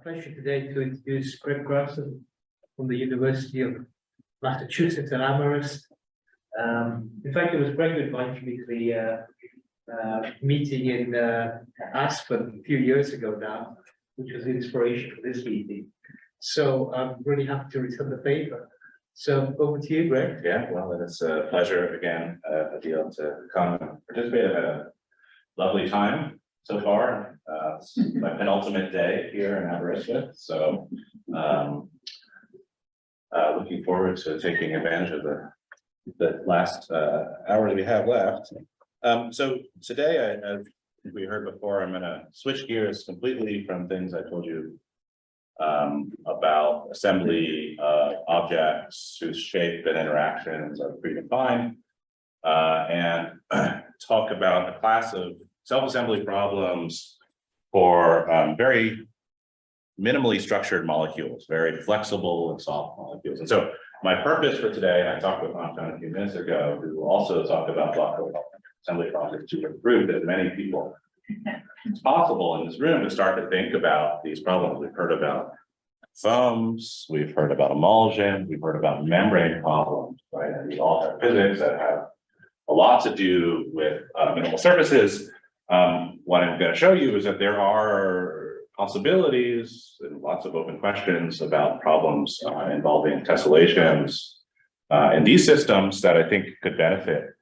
pleasure today to introduce Greg Grason from the University of Massachusetts at Amherst. In fact, it was Greg who invited me to the meeting in Aspen a few years ago now, which was the inspiration for this meeting. So I'm really happy to return the favor. So over to you, Greg. Yeah, well, it's a pleasure again, Adil, to come and participate. I've had a lovely time so far. It's my penultimate day here in Aberystwyth, so looking forward to taking advantage of the last hour that we have left. So today, as we heard before, I'm going to switch gears completely from things I told you about assembly objects whose shape and interactions are predefined, and talk about a class of self-assembly problems for very minimally structured molecules, very flexible and soft molecules. And so my purpose for today, I talked with Anton a few minutes ago, who will also talk about block assembly problems to prove that many people, it's possible in this room to start to think about these problems. We've heard about foams, we've heard about emulsion, we've heard about membrane problems, right? And these all have physics that have a lot to do with minimal surfaces. What I'm going to show you is that there are possibilities and lots of open questions about problems involving tessellations in these systems that I think could benefit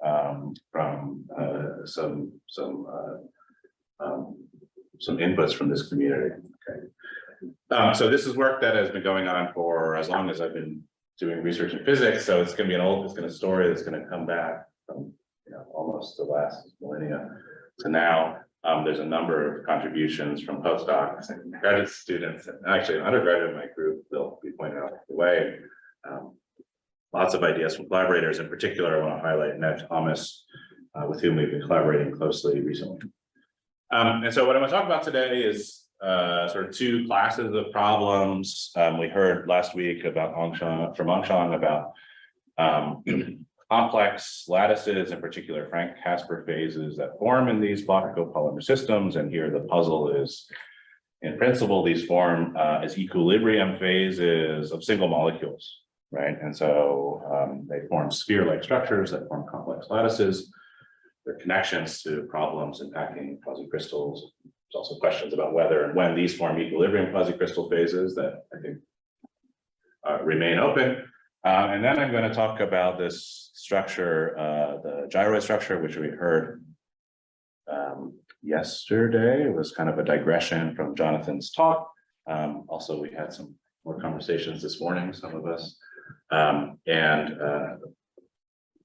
from some inputs from this community. Okay. So this is work that has been going on for as long as I've been doing research in physics. So it's going to be a story that's going to come back from almost the last millennia to now. There's a number of contributions from postdocs and graduate students, and actually an undergraduate in my group, they'll be pointing out the way. Lots of ideas from collaborators. In particular, I want to highlight Ned Thomas, with whom we've been collaborating closely recently. And so what I'm going to talk about today is sort of two classes of problems. We heard last week about from Angshan about complex lattices, in particular Frank Casper phases that form in these block copolymer systems. And here the puzzle is, in principle, these form as equilibrium phases of single molecules, right? And so they form sphere-like structures that form complex lattices. There are connections to problems impacting quasicrystals. There's also questions about whether and when these form equilibrium quasicrystal phases that I think remain open. And then I'm going to talk about this structure, the gyroid structure, which we heard yesterday. It was kind of a digression from Jonathan's talk. Also, we had some more conversations this morning, some of us. And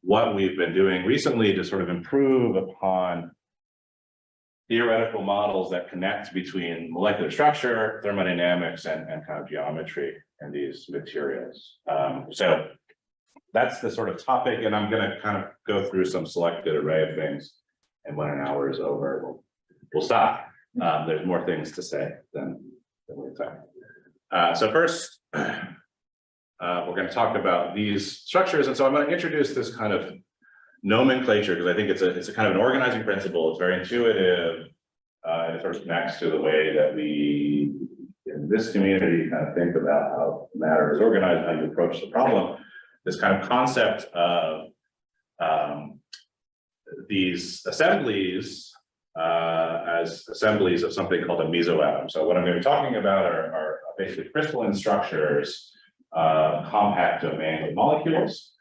what we've been doing recently to sort of improve upon theoretical models that connect between molecular structure, thermodynamics, and kind of geometry in these materials. So that's the sort of topic, and I'm going to kind of go through some selected array of things, and when an hour is over, we'll stop. There's more things to say than we have time. So first, we're going to talk about these structures, and so I'm going to introduce this kind of nomenclature because I think it's a kind of an organizing principle. It's very intuitive, and it sort of connects to the way that we in this community kind of think about how matter is organized, how you approach the problem. This kind of concept of these assemblies as assemblies of something called a mesoatom. So what I'm going to be talking about are basically crystalline structures, compact domain of molecules.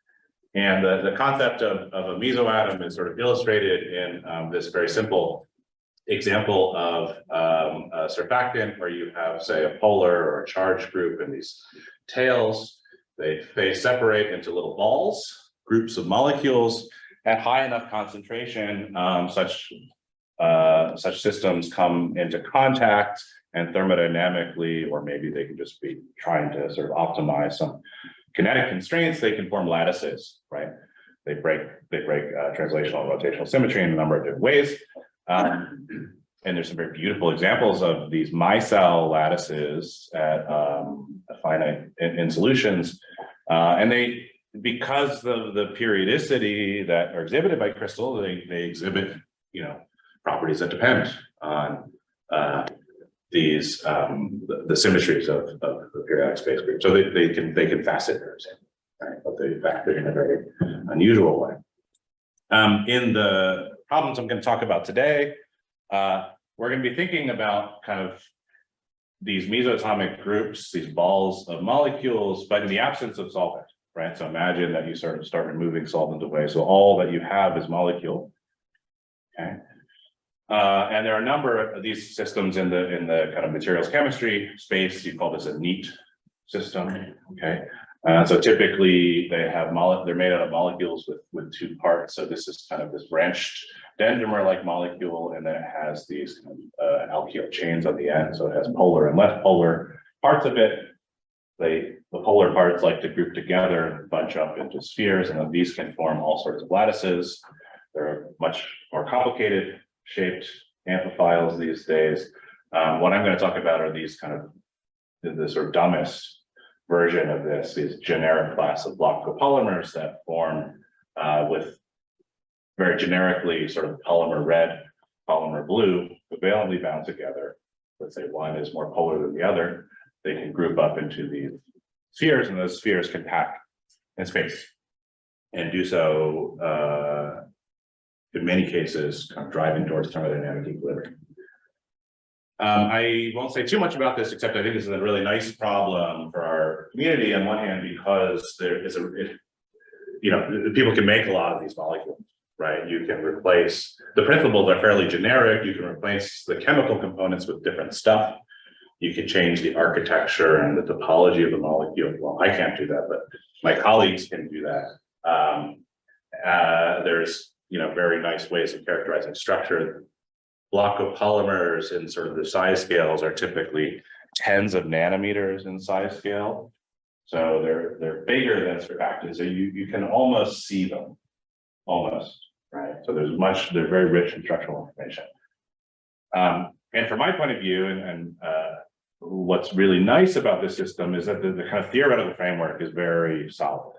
And the concept of a mesoatom is sort of illustrated in this very simple example of a surfactant where you have, say, a polar or a charge group in these tails. They separate into little balls, groups of molecules at high enough concentration. Such systems come into contact, and thermodynamically, or maybe they can just be trying to sort of optimize some kinetic constraints, they can form lattices, right? They break translational and rotational symmetry in a number of different ways. And there's some very beautiful examples of these micelle lattices at finite in solutions. And they, because of the periodicity that are exhibited by crystal, they exhibit, properties that depend on these the symmetries of the periodic space group. So they can facet theirs in, right? But they factor in a very unusual way. In the problems I'm going to talk about today, we're going to be thinking about kind of these mesoatomic groups, these balls of molecules, but in the absence of solvent, right? So imagine that you sort of start removing solvent away. So all that you have is molecule. Okay. And there are a number of these systems in the kind of materials chemistry space. You call this a neat system. Okay. So typically they have they're made out of molecules with two parts. So this is kind of this branched dendrimer-like molecule, and then it has these kind of alkyl chains on the end. So it has polar and less polar parts of it. The polar parts like to group together and bunch up into spheres, and then these can form all sorts of lattices. They're much more complicated shaped amphiphiles these days. What I'm going to talk about are these kind of the sort of dumbest version of this, these generic class of block copolymers that form with very generically sort of polymer red, polymer blue, covalently bound together. Let's say one is more polar than the other. They can group up into these spheres, and those spheres can pack in space and do so in many cases kind of driving towards thermodynamic equilibrium. I won't say too much about this, except I think this is a really nice problem for our community on one hand, because there is people can make a lot of these molecules, right? You can replace, the principles are fairly generic. You can replace the chemical components with different stuff. You can change the architecture and the topology of the molecule. Well, I can't do that, but my colleagues can do that. There's very nice ways of characterizing structure. Block copolymers in sort of the size scales are typically tens of nanometers in size scale. So they're bigger than surfactants. So you can almost see them, almost, right? So they're very rich in structural information. And from my point of view, and what's really nice about this system is that the kind of theoretical framework is very solid,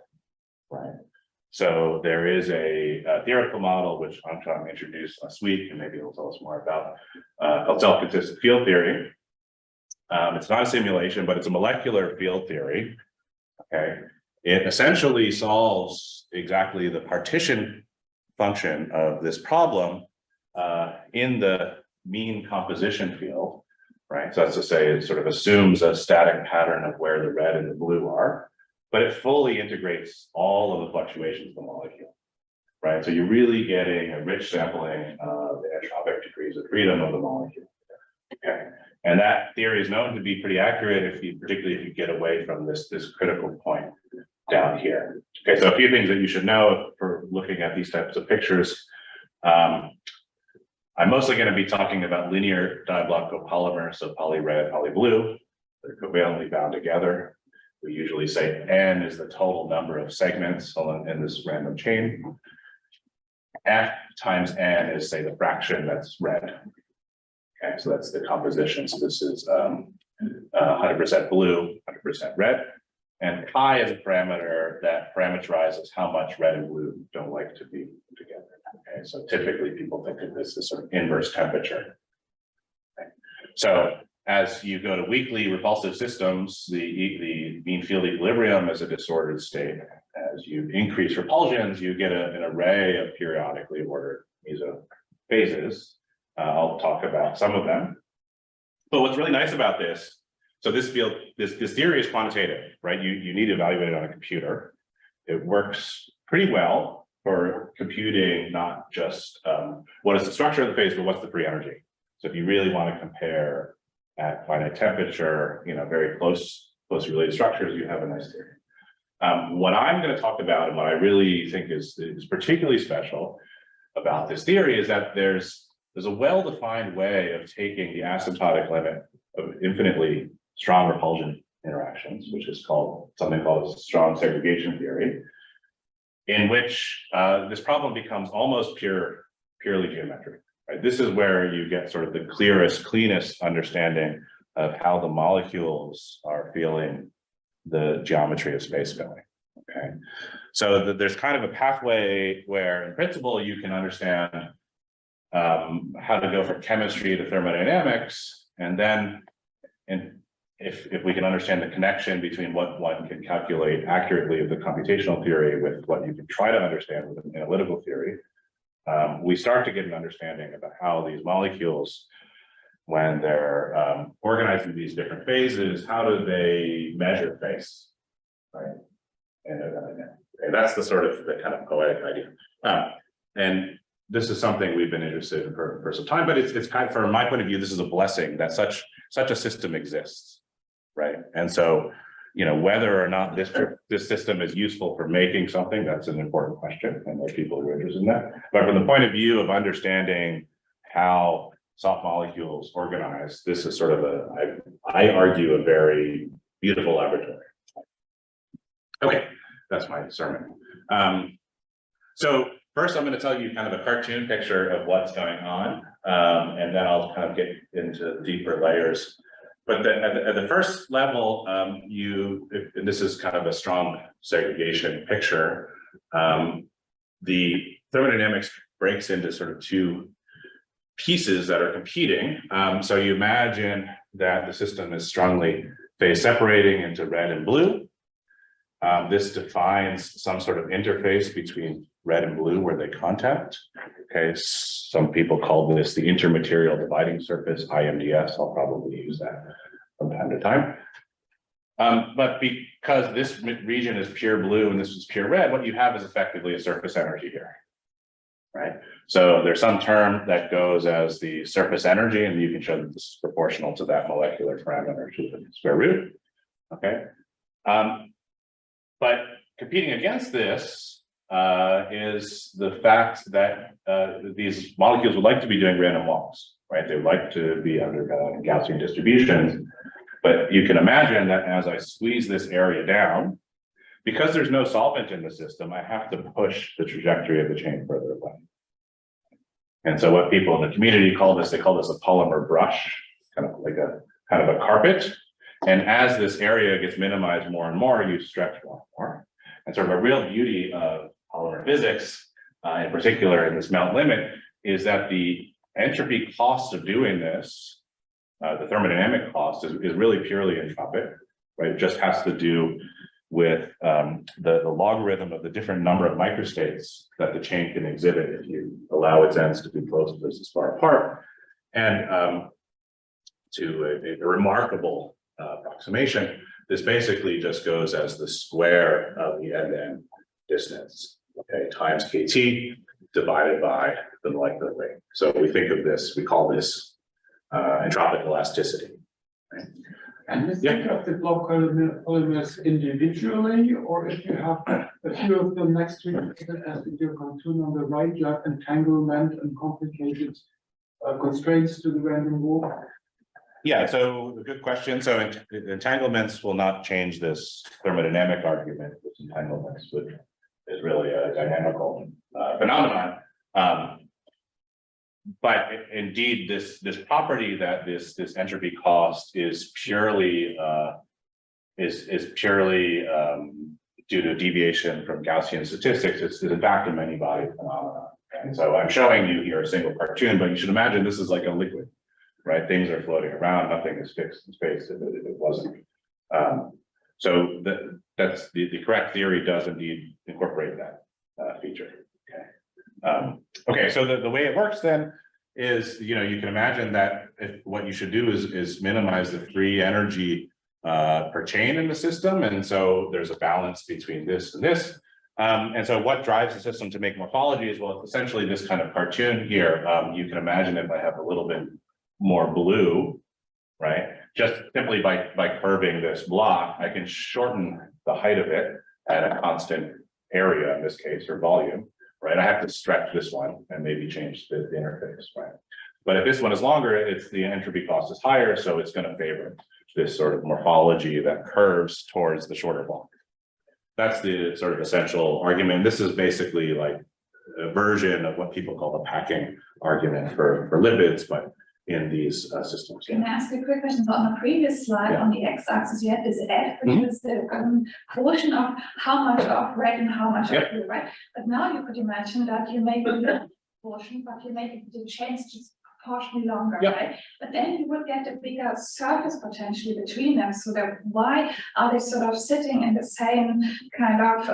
right? So there is a theoretical model, which I'm trying to introduce last week, and maybe he'll tell us more about, called self-consistent field theory. It's not a simulation, but it's a molecular field theory. Okay, it essentially solves exactly the partition function of this problem in the mean composition field, right? So that's to say, it sort of assumes a static pattern of where the red and the blue are, but it fully integrates all of the fluctuations of the molecule, right? So you're really getting a rich sampling of the entropic degrees of freedom of the molecule. Okay, and that theory is known to be pretty accurate, particularly if you get away from this critical point down here. Okay, so a few things that you should know for looking at these types of pictures. I'm mostly going to be talking about linear diblock copolymers, so poly red, poly blue. They're covalently bound together. We usually say N is the total number of segments in this random chain. F times N is, say, the fraction that's red. Okay, so that's the composition. So this is 100% blue, 100% red. And pi is a parameter that parameterizes how much red and blue don't like to be together. Okay, so typically people think of this as sort of inverse temperature. Okay. So as you go to weakly repulsive systems, the mean field equilibrium is a disordered state. As you increase repulsions, you get an array of periodically ordered mesophases. I'll talk about some of them. But what's really nice about this, so this theory is quantitative, right? You need to evaluate it on a computer. It works pretty well for computing not just what is the structure of the phase, but what's the free energy. So if you really want to compare at finite temperature, very closely related structures, you have a nice theory. What I'm going to talk about, and what I really think is particularly special about this theory, is that there's a well-defined way of taking the asymptotic limit of infinitely strong repulsion interactions, which is something called strong segregation theory, in which this problem becomes almost purely geometric. Right? This is where you get sort of the cleanest understanding of how the molecules are feeling the geometry of space going. Okay, so there's kind of a pathway where, in principle, you can understand how to go from chemistry to thermodynamics And then, and if we can understand the connection between what one can calculate accurately with the computational theory with what you can try to understand with an analytical theory, we start to get an understanding about how these molecules, when they're organized in these different phases, how do they measure phase, right? And that's the sort of the kind of poetic idea. And this is something we've been interested in for some time, but it's kind of, from my point of view, this is a blessing that such a system exists, right? And so, you know, whether or not this system is useful for making something, that's an important question, and there's people who are interested in that. But from the point of view of understanding how soft molecules organize, this is sort of I argue, a very beautiful laboratory. Okay, that's my sermon. So first, I'm going to tell you kind of a cartoon picture of what's going on, and then I'll kind of get into deeper layers. But at the first level, and this is kind of a strong segregation picture, the thermodynamics breaks into sort of two pieces that are competing. So you imagine that the system is strongly phase separating into red and blue. This defines some sort of interface between red and blue where they contact. Okay, some people call this the intermaterial dividing surface, IMDS. I'll probably use that from time to time. But because this region is pure blue and this is pure red, what you have is effectively a surface energy here, right? So there's some term that goes as the surface energy, and you can show that this is proportional to that molecular parameter to the square root, okay? But competing against this is the fact that these molecules would like to be doing random walks, right? They would like to be under Gaussian distributions. But you can imagine that as I squeeze this area down, because there's no solvent in the system, I have to push the trajectory of the chain further away. And so what people in the community call this, they call this a polymer brush, kind of like a carpet. And as this area gets minimized more and more, you stretch more and more. And sort of a real beauty of polymer physics, in particular in this melt limit, is that the entropy cost of doing this, the thermodynamic cost, is really purely entropic, right? It just has to do with the logarithm of the different number of microstates that the chain can exhibit if you allow its ends to be close versus far apart. And to a remarkable approximation, this basically just goes as the square of the end-to-end distance, okay, times kT divided by the molecular weight. So we think of this, we call this entropic elasticity. Right? And you think of the block polymers individually, or if you have a few of them next to each other, as in your cartoon on the right, you have entanglement and complicated constraints to the random walk? Yeah, so good question. So entanglements will not change this thermodynamic argument. This entanglements is really a dynamical phenomenon. But indeed, this property that this entropy cost is purely due to deviation from Gaussian statistics. It's in fact a many-body phenomenon. And so I'm showing you here a single cartoon, but you should imagine this is like a liquid, right? Things are floating around. Nothing is fixed in space if it wasn't. So that's the correct theory does indeed incorporate that feature. Okay, so the way it works then is, you know, you can imagine that if what you should do is minimize the free energy per chain in the system, and so there's a balance between this and this. And so what drives the system to make morphology is, well, essentially this kind of cartoon here. You can imagine if I have a little bit more blue, right? Just simply by curving this block, I can shorten the height of it at a constant area in this case, or volume. Right, I have to stretch this one and maybe change the interface, right? But if this one is longer, it's the entropy cost is higher, so it's going to favor this sort of morphology that curves towards the shorter block. That's the sort of essential argument. This is basically like a version of what people call the packing argument for lipids, but in these systems. Can I ask a quick question? So on the previous slide, on the x-axis, you had this F, which was the portion of how much of red and how much of blue, right? But now you could imagine that you make a little portion, but you make it the chains just proportionally longer, Yep. right? But then you would get a bigger surface potentially between them. So that why are they sort of sitting in the same kind of,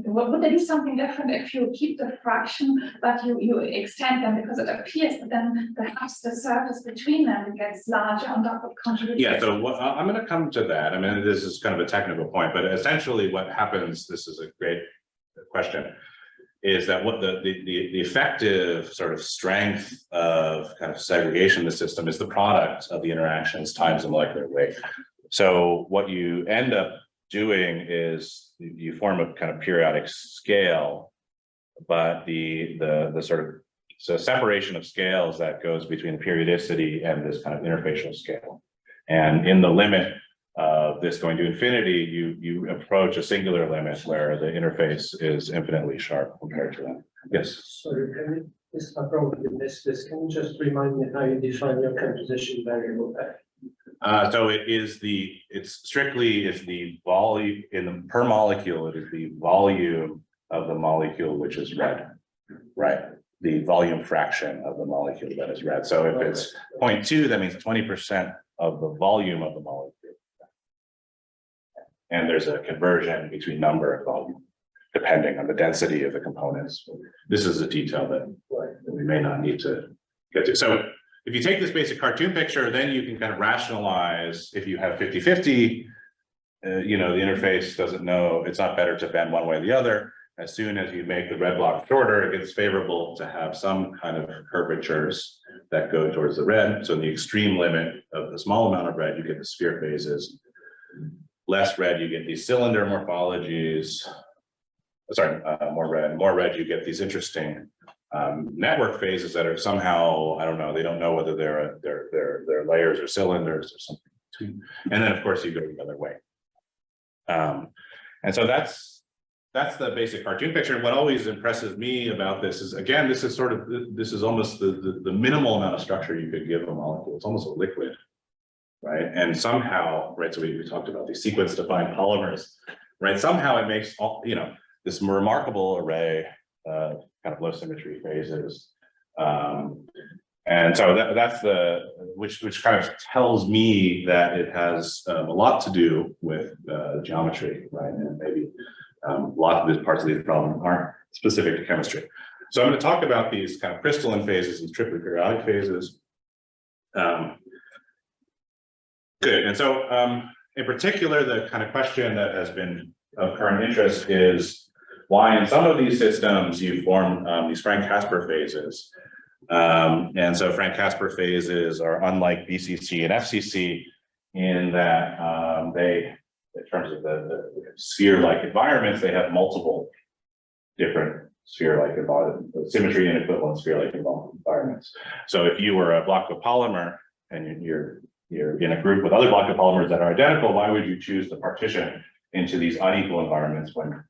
would there be something different if you keep the fraction, but you extend them because it appears that then perhaps the surface between them gets larger and that would contribute? Yeah, so what, I'm going to come to that. I mean, this is kind of a technical point, but essentially what happens, this is a great question, is that what the effective sort of strength of kind of segregation in the system is the product of the interactions times the molecular weight. So what you end up doing is you form a kind of periodic scale, but the sort of separation of scales that goes between periodicity and this kind of interfacial scale. And in the limit of this going to infinity, you approach a singular limit where the interface is infinitely sharp compared to that. Yes. Sorry, can you, this, I probably missed this. Can you just remind me how you define your composition variable there? So it's strictly the volume in the per molecule, it is the volume of the molecule which is red, right? The volume fraction of the molecule that is red. So if it's 0.2, that means 20% of the volume of the molecule. And there's a conversion between number and volume, depending on the density of the components. This is a detail that we may not need to get to. So if you take this basic cartoon picture, then you can kind of rationalize if you have 50-50, you know, the interface doesn't know, it's not better to bend one way or the other. As soon as you make the red block shorter, it gets favorable to have some kind of curvatures that go towards the red. So in the extreme limit of the small amount of red, you get the sphere phases. Less red, you get these cylinder morphologies. Sorry, more red, you get these interesting network phases that are somehow, I don't know, they don't know whether they're layers or cylinders or something. And then of course you go the other way. And so that's the basic cartoon picture. And what always impresses me about this is, again, this is almost the minimal amount of structure you could give a molecule. It's almost a liquid, right? And somehow, right, so we talked about these sequence-defined polymers, right? Somehow it makes all, you know, this remarkable array of kind of low symmetry phases. And so that's which kind of tells me that it has a lot to do with geometry, right? And maybe a lot of these parts of these problems aren't specific to chemistry. So I'm going to talk about these kind of crystalline phases, these triply periodic phases. Good. And so in particular, the kind of question that has been of current interest is why in some of these systems you form these Frank-Caspar phases. And so Frank-Caspar phases are unlike BCC and FCC in that they, in terms of the sphere-like environments, they have multiple different sphere-like symmetry and equivalent sphere-like environments. So if you were a block of polymer and you're in a group with other block of polymers that are identical, why would you choose to partition into these unequal environments when,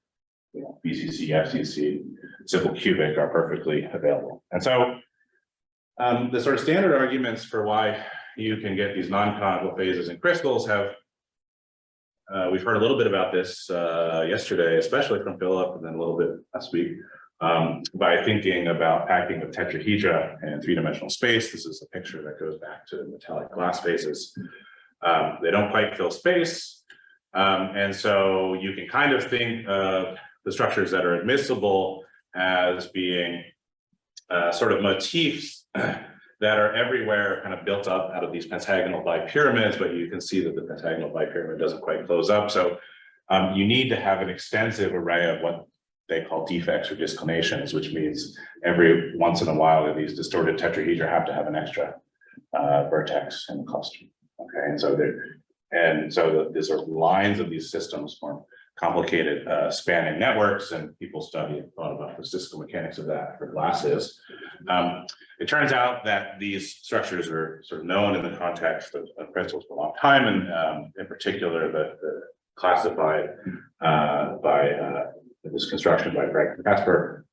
you know, BCC, FCC, simple cubic are perfectly available? And so the sort of standard arguments for why you can get these non-canonical phases in crystals have, we've heard a little bit about this yesterday, especially from Philip, and then a little bit last week, by thinking about packing of tetrahedra in three-dimensional space. This is a picture that goes back to metallic glass phases. They don't quite fill space. And so you can kind of think of the structures that are admissible as being sort of motifs that are everywhere kind of built up out of these pentagonal bipyramids, but you can see that the pentagonal bipyramid doesn't quite close up. So you need to have an extensive array of what they call defects or disclinations, which means every once in a while these distorted tetrahedra have to have an extra vertex in the cluster. Okay, and so the sort of lines of these systems form complicated spanning networks, and people thought about the statistical mechanics of that for glasses. It turns out that these structures are sort of known in the context of crystals for a long time, and in particular, the classified by this construction by Frank-Caspar.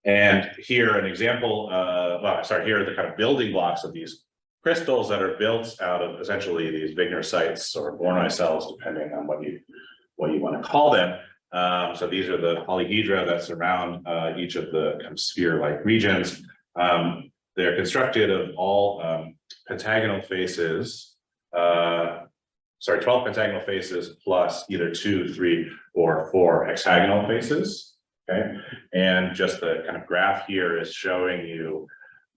And here an example, here are the kind of building blocks of these crystals that are built out of essentially these Wigner-Sites or Voronoi cells, depending on what you want to call them. So these are the polyhedra that surround each of the kind of sphere-like regions. they're constructed of all pentagonal faces, 12 pentagonal faces plus either 2, 3, or 4 hexagonal faces, okay? And just the kind of graph here is showing you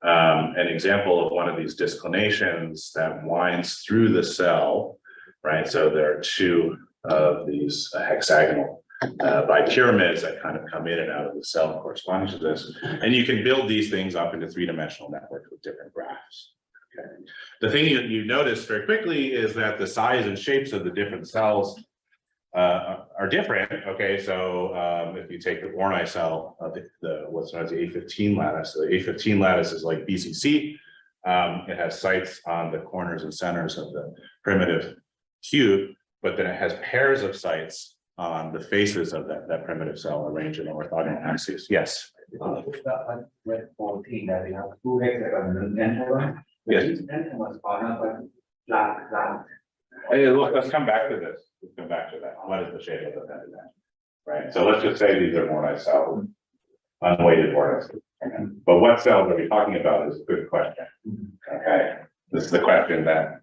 an example of one of these disclinations that winds through the cell, right? So there are 2 of these hexagonal bipyramids that kind of come in and out of the cell corresponding to this. And you can build these things up into 3-dimensional networks with different graphs. Okay. The thing you notice very quickly is that the size and shapes of the different cells are different. Okay, so if you take the Bornei cell, the what's known as the A15 lattice, the A15 lattice is like BCC. It has sites on the corners and centers of the primitive cube, but then it has pairs of sites on the faces of that primitive cell arranged in orthogonal axes. Yes. Red 14 that we have 2 hexagons and pentagon. Yes. Each pentagon are not Hey, look, let's come back to this. Let's come back to that. What is the shape of the pentagon? Right. So let's just say these are Bornei cells, unweighted Bornei cells. But what cells are we talking about is a good question. Okay. This is the question that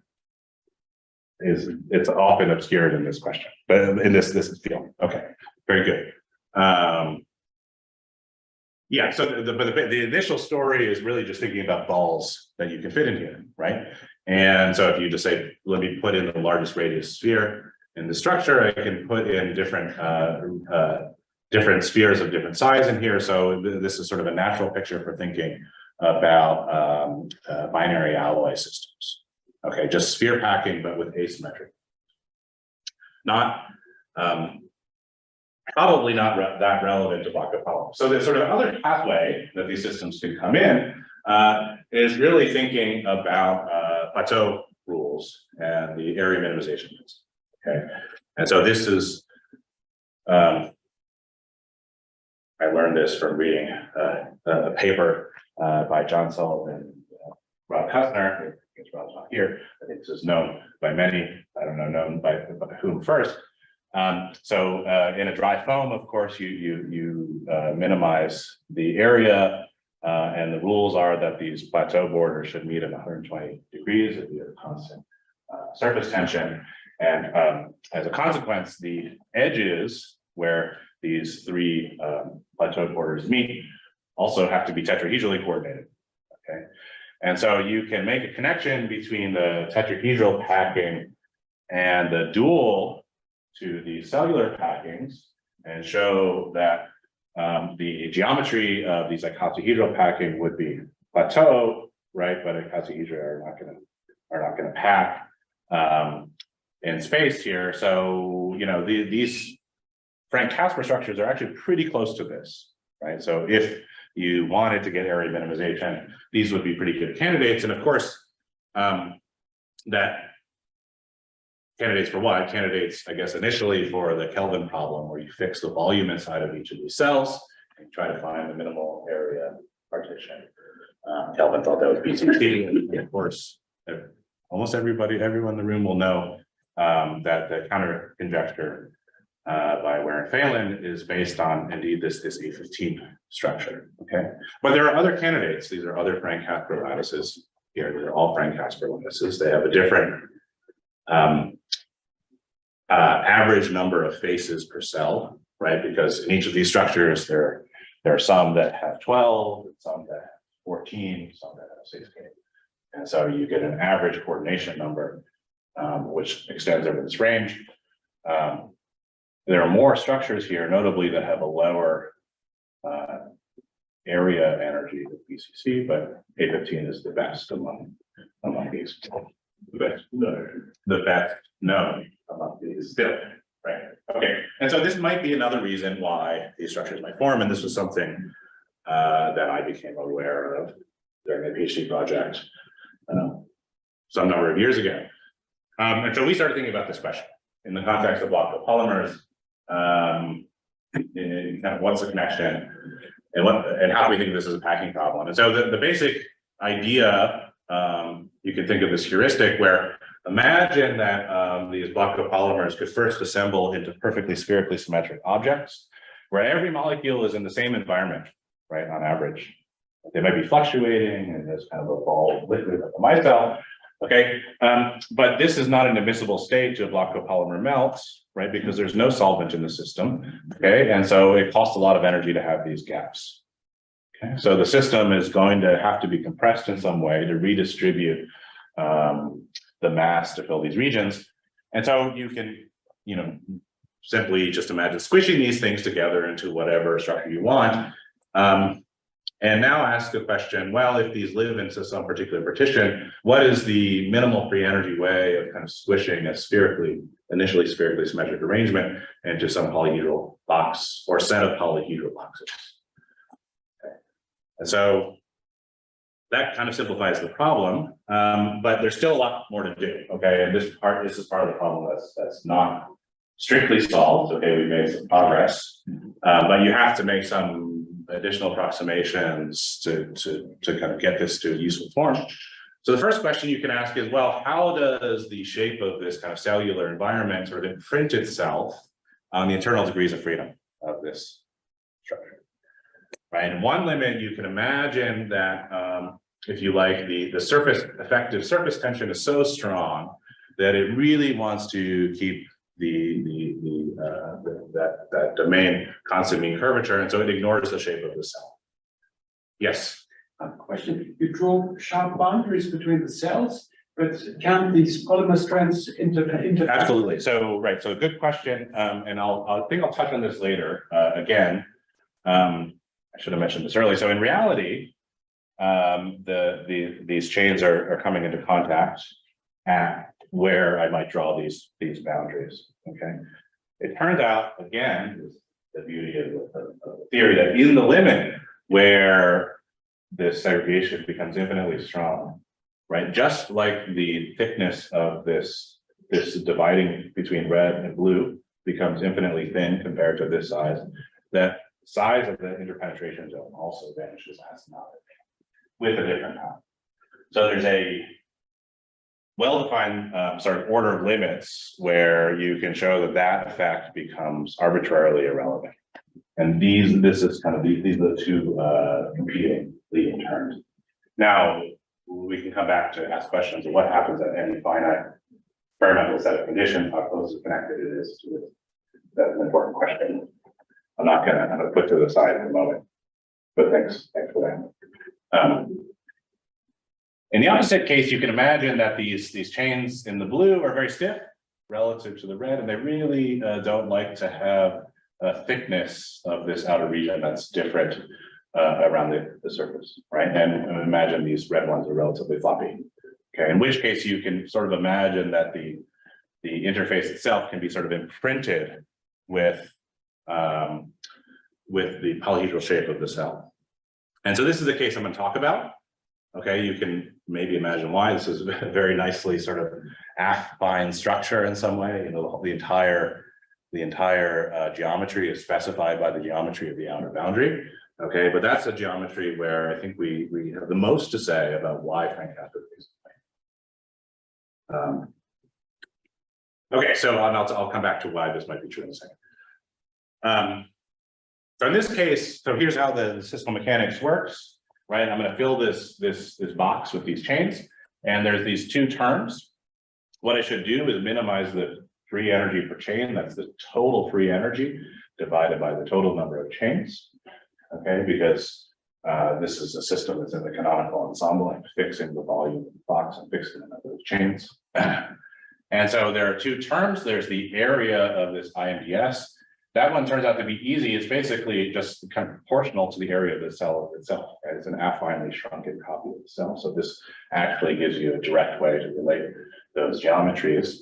it's often obscured in this question, but in this field. Okay, very good. Yeah, so the initial story is really just thinking about balls that you can fit in here, right? And so if you just say, let me put in the largest radius sphere in the structure, I can put in different spheres of different size in here. So this is sort of a natural picture for thinking about binary alloy systems. Okay, just sphere packing, but with asymmetry. Not probably not that relevant to block Copolymers. So the sort of other pathway that these systems can come in is really thinking about plateau rules and the area minimization rules. Okay, and so this is I learned this from reading a paper by John Sullivan and Rob Kussner. It's Rob's not here. I think this is known by many. I don't know known by whom first. So in a dry foam, of course, you minimize the area, and the rules are that these plateau borders should meet at 120 degrees if you have constant surface tension. And as a consequence, the edges where these 3 plateau borders meet also have to be tetrahedrally coordinated. Okay. And so you can make a connection between the tetrahedral packing and the dual to the cellular packings and show that the geometry of these icosahedral packing would be plateau, right? But icosahedra are not going to pack in space here. So these Frank Casper structures are actually pretty close to this, right? So if you wanted to get area minimization, these would be pretty good candidates. And of course, that candidates for what? Candidates, I guess, initially for the Kelvin problem, where you fix the volume inside of each of these cells and try to find the minimal area partition. Kelvin thought that was BCT, and of course, almost everyone in the room will know that the counter conjecture by Ware and Phelan is based on indeed this A15 structure. Okay, but there are other candidates. These are other Frank Casper lattices here. They're all Frank Casper lattices. They have a different average number of faces per cell, right? Because in each of these structures, there are some that have 12, some that have 14, some that have 16. And so you get an average coordination number, which extends over this range. There are more structures here, notably that have a lower area energy than BCC, but A15 is the best among these. The best known among these still, right? Okay, and so this might be another reason why these structures might form, and this was something that I became aware of during the PhD project some number of years ago. And so we started thinking about this question in the context of block copolymers, in kind of what's the connection and how do we think of this as a packing problem. And so the basic idea, you can think of this heuristic where imagine that these block copolymers could first assemble into perfectly spherically symmetric objects where every molecule is in the same environment, right, on average. They might be fluctuating and there's kind of a ball of liquid at the micelle. Okay, but this is not an admissible state to block copolymer melts, right? Because there's no solvent in the system. Okay, and so it costs a lot of energy to have these gaps. Okay, so the system is going to have to be compressed in some way to redistribute the mass to fill these regions. And so you can, simply just imagine squishing these things together into whatever structure you want. And now ask the question, well, if these live into some particular partition, what is the minimal free energy way of kind of squishing a initially spherically symmetric arrangement into some polyhedral box or set of polyhedral boxes? Okay. And so that kind of simplifies the problem, but there's still a lot more to do. Okay, and this is part of the problem that's not strictly solved. Okay, we made some progress, but you have to make some additional approximations to kind of get this to a useful form. So the first question you can ask is, well, how does the shape of this kind of cellular environment sort of imprint itself on the internal degrees of freedom of this structure? Right, and one limit you can imagine that if you like, the effective surface tension is so strong that it really wants to keep that domain constant mean curvature, and so it ignores the shape of the cell. Yes. Question: you draw sharp boundaries between the cells, but can these polymer strands inter? Absolutely. So right. So good question. And I think I'll touch on this later. Again, I should have mentioned this earlier. So in reality, these chains are coming into contact at where I might draw these boundaries. Okay. It turns out, again, the beauty of the theory, that in the limit where this segregation becomes infinitely strong, right? Just like the thickness of this dividing between red and blue becomes infinitely thin compared to this size, that size of the interpenetration zone also vanishes asymptotically with a different path. So there's a well-defined sort of order of limits where you can show that effect becomes arbitrarily irrelevant. And these are the two competing leading terms. Now, we can come back to ask questions of what happens at any finite experimental set of conditions, how closely connected it is to this. That's an important question. I'm gonna put to the side in a moment, but thanks for that. In the opposite case, you can imagine that these chains in the blue are very stiff relative to the red, and they really don't like to have a thickness of this outer region that's different around the surface, right? And imagine these red ones are relatively floppy. Okay, in which case you can sort of imagine that the interface itself can be sort of imprinted with the polyhedral shape of the cell. And so this is the case I'm going to talk about. Okay, you can maybe imagine why. This is a very nicely sort of affine structure in some way. The entire geometry is specified by the geometry of the outer boundary. Okay, but that's a geometry where I think we have the most to say about why Frank-Casper is. Okay, so I'll come back to why this might be true in a second. So in this case, so here's how the system mechanics works. Right, I'm going to fill this box with these chains, and there's these two terms. What I should do is minimize the free energy per chain. That's the total free energy divided by the total number of chains. Okay, because this is a system that's in the canonical ensemble. I'm fixing the volume of the box and fixing the number of chains. And so there are two terms. There's the area of this IMDS. That one turns out to be easy. It's basically just kind of proportional to the area of the cell itself. Right? It's an affinely shrunken copy of the cell. So this actually gives you a direct way to relate those geometries.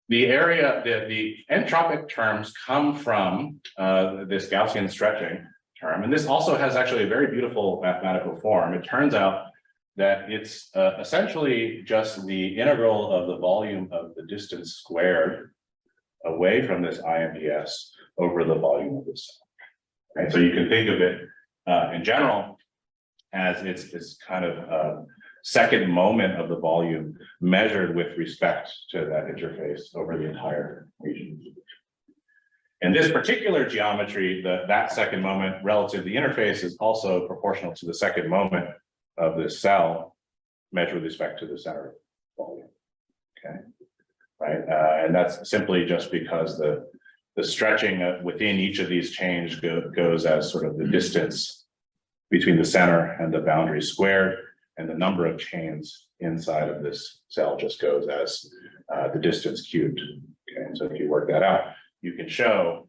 The area, the entropic terms come from this Gaussian stretching term. And this also has actually a very beautiful mathematical form. It turns out that it's essentially just the integral of the volume of the distance squared away from this IMDS over the volume of the cell. Right? So you can think of it in general as it's kind of second moment of the volume measured with respect to that interface over the entire region. In this particular geometry, that second moment relative to the interface is also proportional to the second moment of this cell measured with respect to the center volume. Okay, right, and that's simply just because the stretching within each of these chains goes as sort of the distance between the center and the boundary squared, and the number of chains inside of this cell just goes as the distance cubed. Okay, so if you work that out, you can show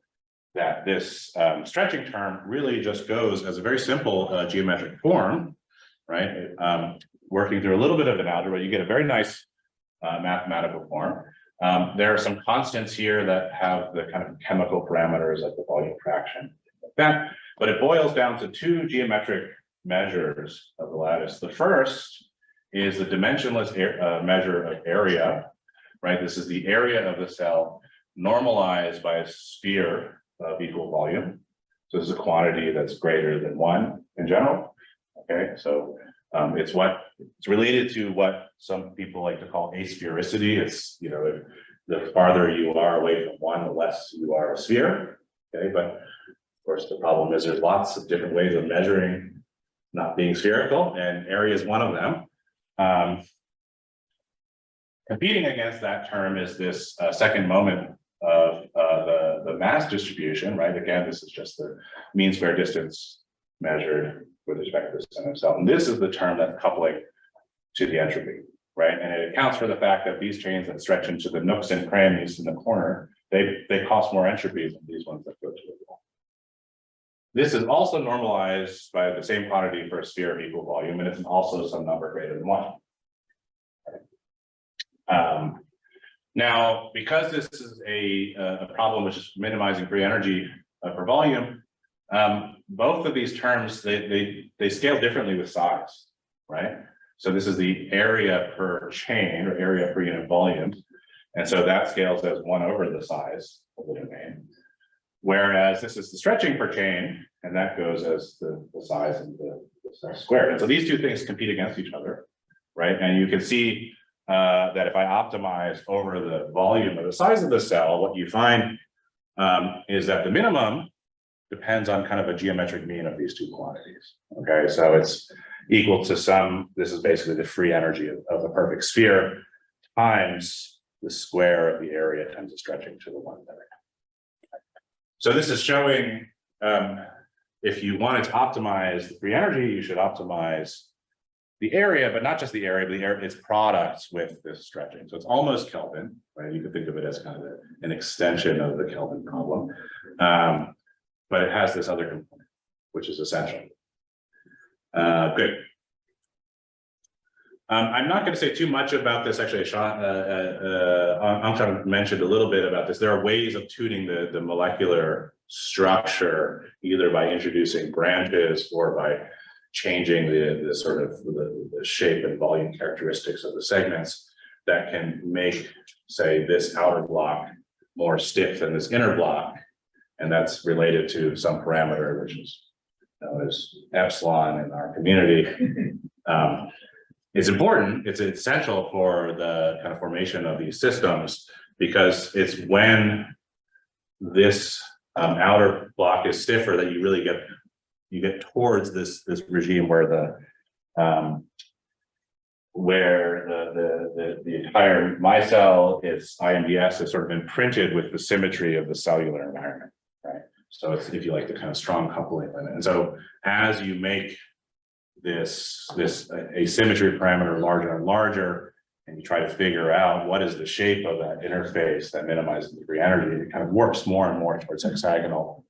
that this stretching term really just goes as a very simple geometric form, right? Working through a little bit of an algebra, you get a very nice mathematical form. There are some constants here that have the kind of chemical parameters like the volume fraction, like that, but it boils down to two geometric measures of the lattice. The first is the dimensionless measure of area, right? This is the area of the cell normalized by a sphere of equal volume. So this is a quantity that's greater than 1 in general. Okay, so it's related to what some people like to call asphericity. It's, you know, if the farther you are away from 1, the less you are a sphere. Okay, but of course the problem is there's lots of different ways of measuring not being spherical, and area is one of them. Competing against that term is this second moment of the mass distribution, right? Again, this is just the mean square distance measured with respect to the center cell. And this is the term that's coupling to the entropy, right? And it accounts for the fact that these chains that stretch into the nooks and crannies in the corner, they cost more entropy than these ones that go to the wall. This is also normalized by the same quantity for a sphere of equal volume, and it's also some number greater than 1. Now, because this is a problem which is minimizing free energy per volume, both of these terms, they scale differently with size, right? So this is the area per chain or area per unit volume. And so that scales as 1 over the size of the domain. Whereas this is the stretching per chain, and that goes as the size of the cell squared. And so these two things compete against each other, right? And you can see that if I optimize over the volume or the size of the cell, what you find is that the minimum depends on kind of a geometric mean of these two quantities. Okay, so it's equal to this is basically the free energy of the perfect sphere times the square of the area times the stretching to the 1 limit. So this is showing if you wanted to optimize the free energy, you should optimize the area, but not just the area, but its products with this stretching. So it's almost Kelvin, right? You could think of it as kind of an extension of the Kelvin problem. But it has this other component, which is essential. Good. I'm not going to say too much about this. Actually, Angshan mentioned a little bit about this. There are ways of tuning the molecular structure, either by introducing branches or by changing the sort of the shape and volume characteristics of the segments that can make, say, this outer block more stiff than this inner block. And that's related to some parameter, which is known as epsilon in our community. It's important, it's essential for the kind of formation of these systems, because it's when this outer block is stiffer that you really get towards this regime where the entire micelle, its IMDS is sort of imprinted with the symmetry of the cellular environment, right? So it's, if you like, the kind of strong coupling limit. And so as you make this asymmetry parameter larger and larger, and you try to figure out what is the shape of that interface that minimizes the free energy, it kind of warps more and more towards hexagonal.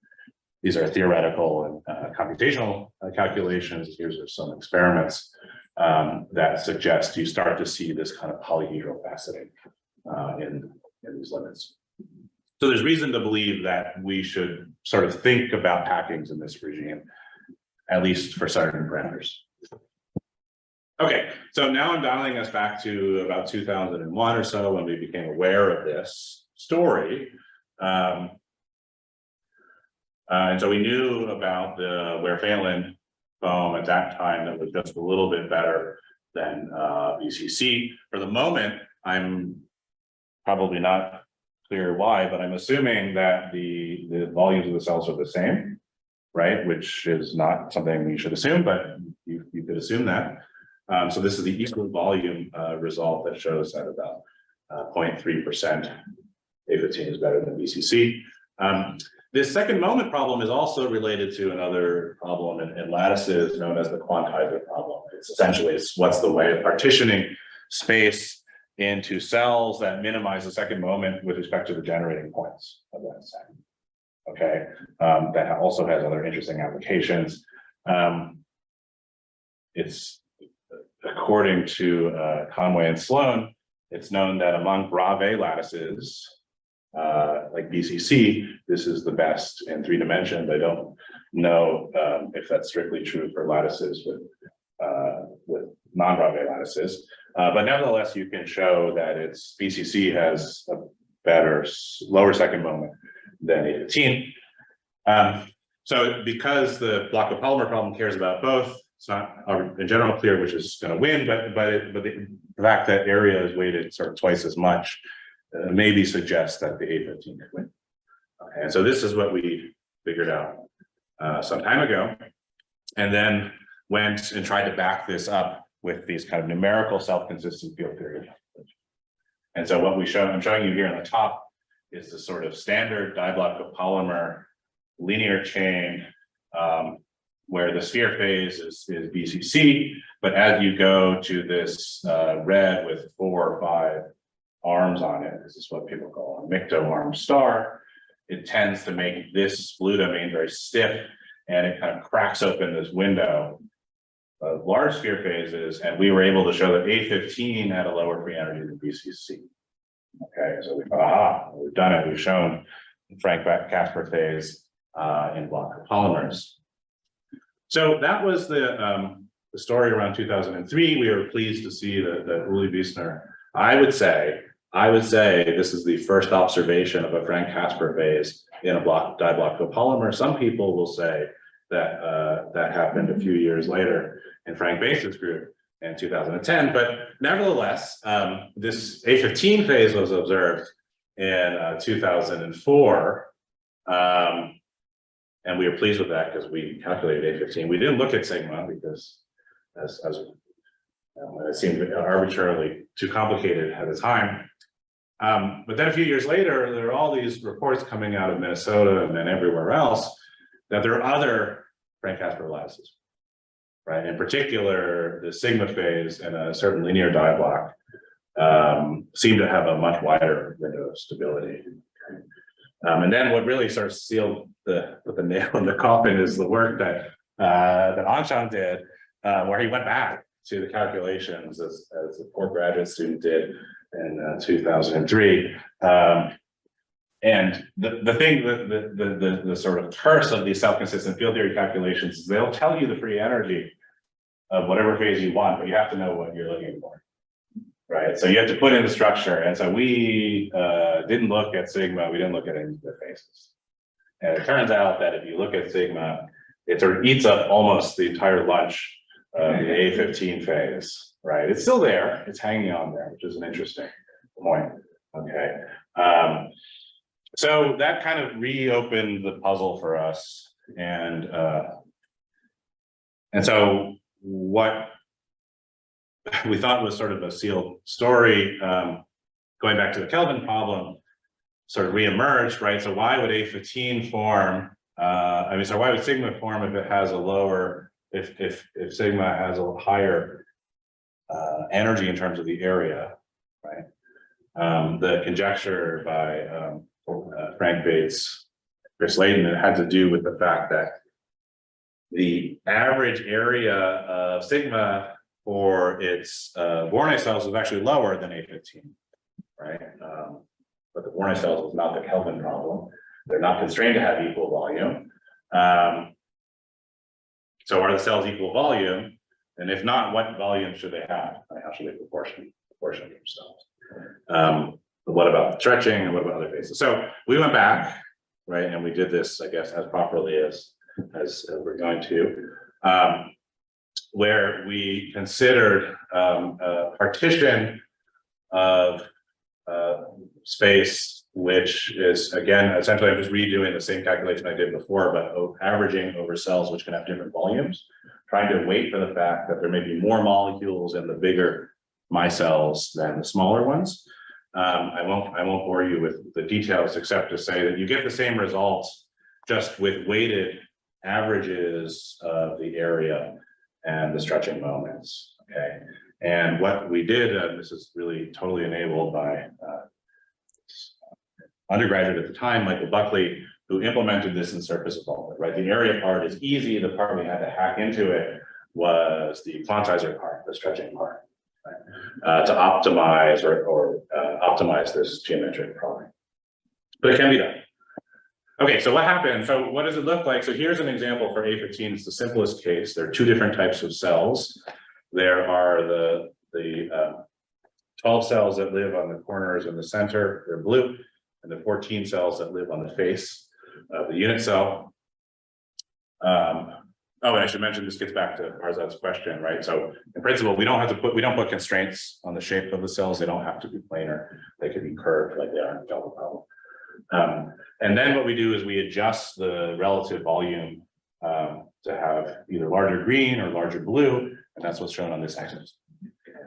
These are theoretical and computational calculations. Here's some experiments that suggest you start to see this kind of polyhedral faceting in these limits. So there's reason to believe that we should sort of think about packings in this regime, at least for certain parameters. Okay, so now I'm dialing us back to about 2001 or so, when we became aware of this story. And so we knew about the Weyr-Phalin foam at that time that was just a little bit better than VCC. For the moment, I'm probably not clear why, but I'm assuming that the volumes of the cells are the same, right? Which is not something you should assume, but you could assume that. So this is the equal volume result that shows that about 0.3% A15 is better than BCC. This second moment problem is also related to another problem in lattices known as the quantizer problem. It's what's the way of partitioning space into cells that minimize the second moment with respect to the generating points of that set. Okay, that also has other interesting applications. It's according to Conway and Sloan, it's known that among Bravais lattices, like BCC, this is the best in 3 dimensions. I don't know if that's strictly true for lattices with non-Bravais lattices, but nevertheless, you can show that it's BCC has a better, lower second moment than A15. So because the block Copolymers problem cares about both, it's not in general clear which is going to win, but the fact that area is weighted sort of twice as much maybe suggests that the A15 could win. Okay, and so this is what we figured out some time ago, and then went and tried to back this up with these kind of numerical self-consistent field theory. And so what I'm showing you here on the top is the sort of standard diblock copolymer linear chain where the sphere phase is BCC, but as you go to this red with 4 or 5 arms on it, this is what people call a mycto-arm star, it tends to make this blue domain very stiff, and it kind of cracks open this window of large sphere phases, and we were able to show that A15 had a lower free energy than BCC. Okay, so we thought, we've done it. We've shown Frank Casper phase in block Copolymers. So that was the story around 2003. We were pleased to see that Uli Wiesner. I would say this is the first observation of a Frank Casper phase in a diblock copolymer. Some people will say that that happened a few years later in Frank Base's group in 2010, but nevertheless, this A15 phase was observed in 2004, and we were pleased with that because we calculated A15. We didn't look at sigma because it seemed arbitrarily too complicated at the time. But then a few years later, there are all these reports coming out of Minnesota and then everywhere else that there are other Frank Casper lattices, right? In particular, the sigma phase and a certain linear diblock seem to have a much wider window of stability. And then what really sort of sealed the nail in the coffin is the work that Anshan did, where he went back to the calculations as a poor graduate student did in 2003. And the thing, the sort of curse of these self-consistent field theory calculations is they'll tell you the free energy of whatever phase you want, but you have to know what you're looking for, right? So you have to put in the structure. And so we didn't look at sigma, we didn't look at any of the phases. And it turns out that if you look at sigma, it sort of eats up almost the entire lunch of the A15 phase, right? It's still there, it's hanging on there, which is an interesting point, okay? So that kind of reopened the puzzle for us. And so what we thought was sort of a sealed story, going back to the Kelvin problem, sort of reemerged, right? So why would A15 form? So why would sigma form if it has a lower, if sigma has a higher energy in terms of the area, right? The conjecture by Frank Bates, Chris Layden, it had to do with the fact that the average area of sigma for its Borneo cells is actually lower than A15, right? But the Borneo cells is not the Kelvin problem. They're not constrained to have equal volume. So are the cells equal volume? And if not, what volume should they have? How should they proportion themselves? But what about stretching and what about other phases? So we went back, right, and we did this, I guess, as properly as we're going to, where we considered a partition of space which is, again, essentially I'm just redoing the same calculation I did before, but averaging over cells which can have different volumes, trying to wait for the fact that there may be more molecules in the bigger micelles than the smaller ones. I won't bore you with the details except to say that you get the same results just with weighted averages of the area and the stretching moments. Okay, and what we did, this is really totally enabled by undergraduate at the time, Michael Buckley, who implemented this in surface evolvement, right? The area part is easy. The part we had to hack into it was the quantizer part, the stretching part, right? To optimize or optimize this geometric problem. But it can be done. Okay, so what happened? So what does it look like? So here's an example for A15. It's the simplest case. There are two different types of cells. There are the 12 cells that live on the corners in the center, they're blue, and the 14 cells that live on the face of the unit cell. Oh, and I should mention, this gets back to Arzad's question, right? So in principle, we don't put constraints on the shape of the cells. They don't have to be planar. They could be curved like they are in the Delta problem. And then what we do is we adjust the relative volume to have either larger green or larger blue, and that's what's shown on this axis.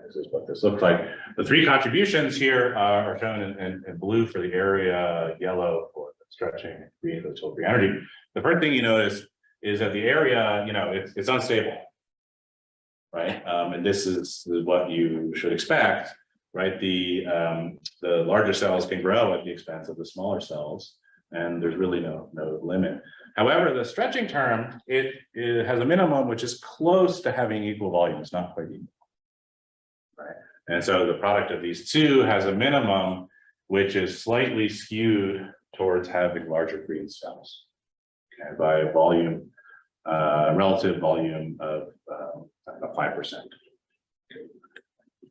This is what this looks like. The three contributions here are shown in blue for the area, yellow for the stretching, green for the total free energy. The first thing you notice is that the area, you know, it's unstable, right? And this is what you should expect, right? The larger cells can grow at the expense of the smaller cells, and there's really no limit. However, the stretching term, it has a minimum which is close to having equal volumes, not quite equal, right? And so the product of these two has a minimum which is slightly skewed towards having larger green cells, okay, by a volume, relative volume of 5%.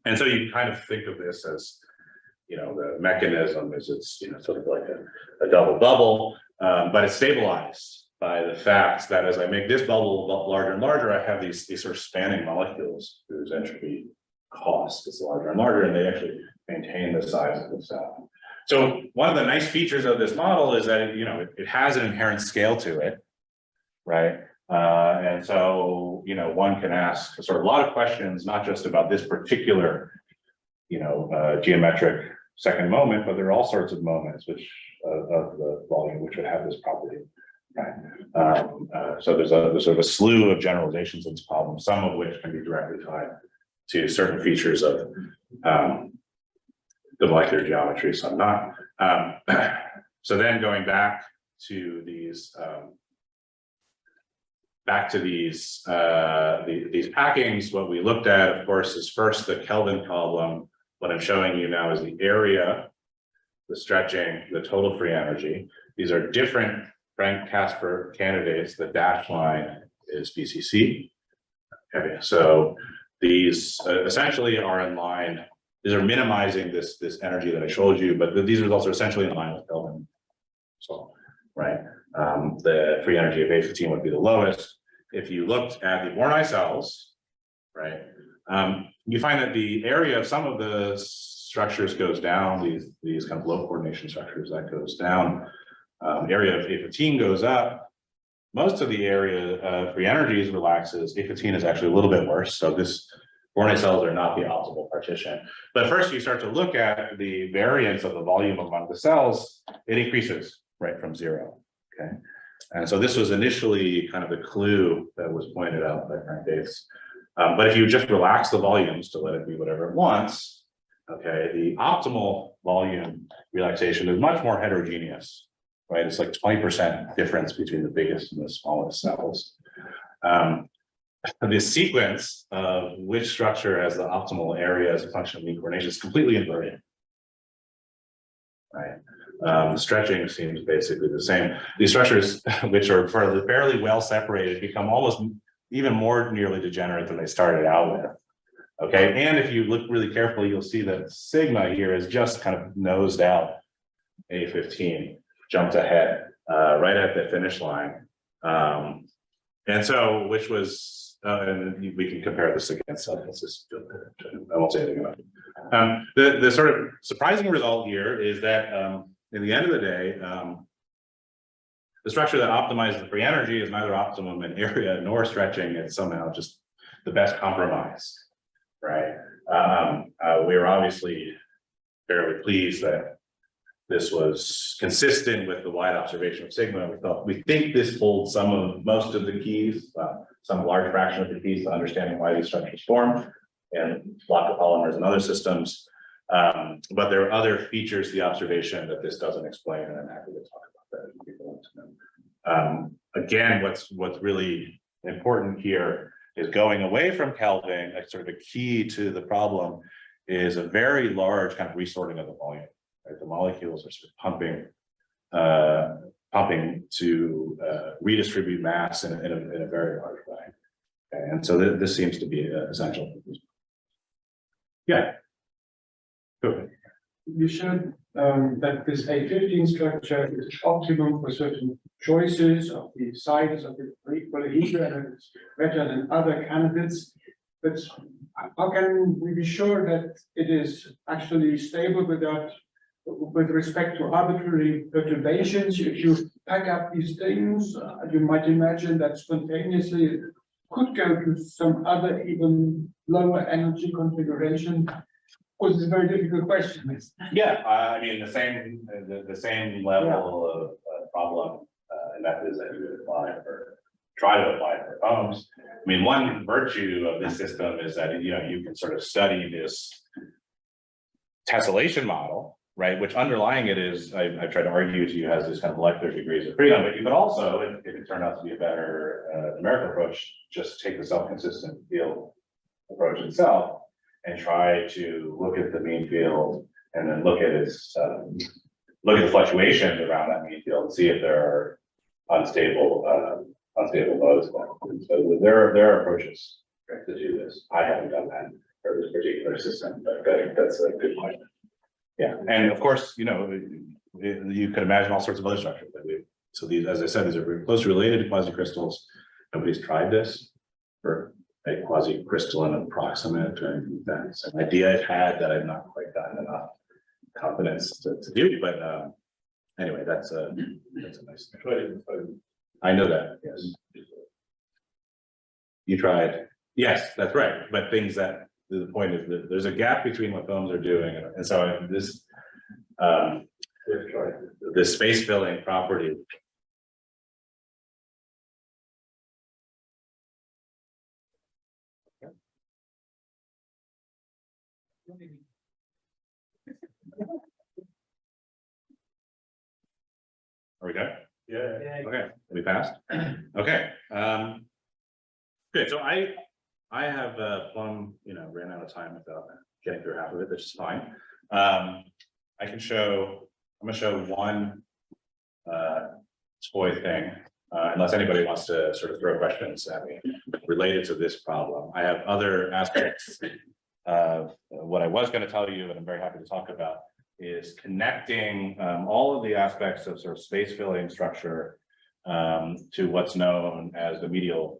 And so you kind of think of this as, you know, the mechanism is it's, you know, sort of like a double bubble, but it's stabilized by the fact that as I make this bubble larger and larger, I have these sort of spanning molecules whose entropy cost is larger and larger, and they actually maintain the size of the cell. So one of the nice features of this model is that it has an inherent scale to it, right? And so, you know, one can ask sort of a lot of questions, not just about this particular, geometric second moment, but there are all sorts of moments which of the volume which would have this property, right? So there's sort of a slew of generalizations in this problem, some of which can be directly tied to certain features of the molecular geometry, some not. So then going back to these these packings, what we looked at, of course, is first the Kelvin column. What I'm showing you now is the area, the stretching, the total free energy. These are different Frank Casper candidates. The dashed line is BCC. Okay, so these essentially are in line. These are minimizing this energy that I showed you, but these results are essentially in line with Kelvin. So, right, the free energy of A15 would be the lowest. If you looked at the Bornai cells, right, you find that the area of some of the structures goes down. These kind of low coordination structures, that goes down. Area of A15 goes up. Most of the area of free energies relaxes. A15 is actually a little bit worse. So this Bornai cells are not the optimal partition. But first you start to look at the variance of the volume among the cells, it increases right from zero, okay? And so this was initially kind of the clue that was pointed out by Frank Davis. But if you just relax the volumes to let it be whatever it wants, okay, the optimal volume relaxation is much more heterogeneous, right? It's like 20% difference between the biggest and the smallest cells. The sequence of which structure has the optimal area as a function of mean coordination is completely inverted, right? The stretching seems basically the same. These structures, which are fairly well separated, become almost even more nearly degenerate than they started out with. Okay, and if you look really carefully, you'll see that sigma here is just kind of nosed out. A15 jumped ahead right at the finish line, and so which was. And we can compare this against self-consistent field. I won't say anything about it. The sort of surprising result here is that in the end of the day, the structure that optimizes the free energy is neither optimum in area nor stretching. It's somehow just the best compromise, right? We were obviously fairly pleased that this was consistent with the wide observation of sigma. We think this holds most of the keys, some large fraction of the keys to understanding why these structures form and block of polymers and other systems. But there are other features to the observation that this doesn't explain, and I'm happy to talk about that if people want to know. Again, what's really important here is going away from Kelvin. Like sort of a key to the problem is a very large kind of resorting of the volume. Right? The molecules are sort of pumping to redistribute mass in a very large way. Okay? And so this seems to be essential. Yeah. Good. You showed that this A15 structure is optimum for certain choices of the sizes of the polyhedra, and it's better than other candidates. But how can we be sure that it is actually stable with respect to arbitrary perturbations? If you pack up these things, you might imagine that spontaneously it could go to some other even lower energy configuration. Of course, it's a very difficult question. Yeah, I mean the same level of problem and methods that you would try to apply for foams. I mean, one virtue of this system is that you can sort of study this tessellation model, right? Which underlying it is, I try to argue to you, has this kind of molecular degrees of freedom. But you could also, if it turned out to be a better numerical approach, just take the self-consistent field approach itself and try to look at the mean field and then look at the fluctuations around that mean field and see if there are unstable modes. So there are approaches to do this. I haven't done that for this particular system, but I think that's a good point. Yeah, and of course, you could imagine all sorts of other structures that so these, as I said, these are very closely related to quasi-crystals. Nobody's tried this for a quasi-crystalline approximate, and that's an idea I've had that I've not quite gotten enough confidence to do. But anyway, that's a nice thing. I know that, yes. You tried. Yes, that's right. But things that the point is that there's a gap between what foams are doing, and so this space filling property. Are we good? Yeah. Okay. We passed. Okay. Good. So I have plumb, ran out of time without getting through half of it, which is fine. I'm going to show one toy thing, unless anybody wants to sort of throw questions at me related to this problem. I have other aspects of what I was going to tell you, and I'm very happy to talk about, is connecting all of the aspects of sort of space filling structure to what's known as the medial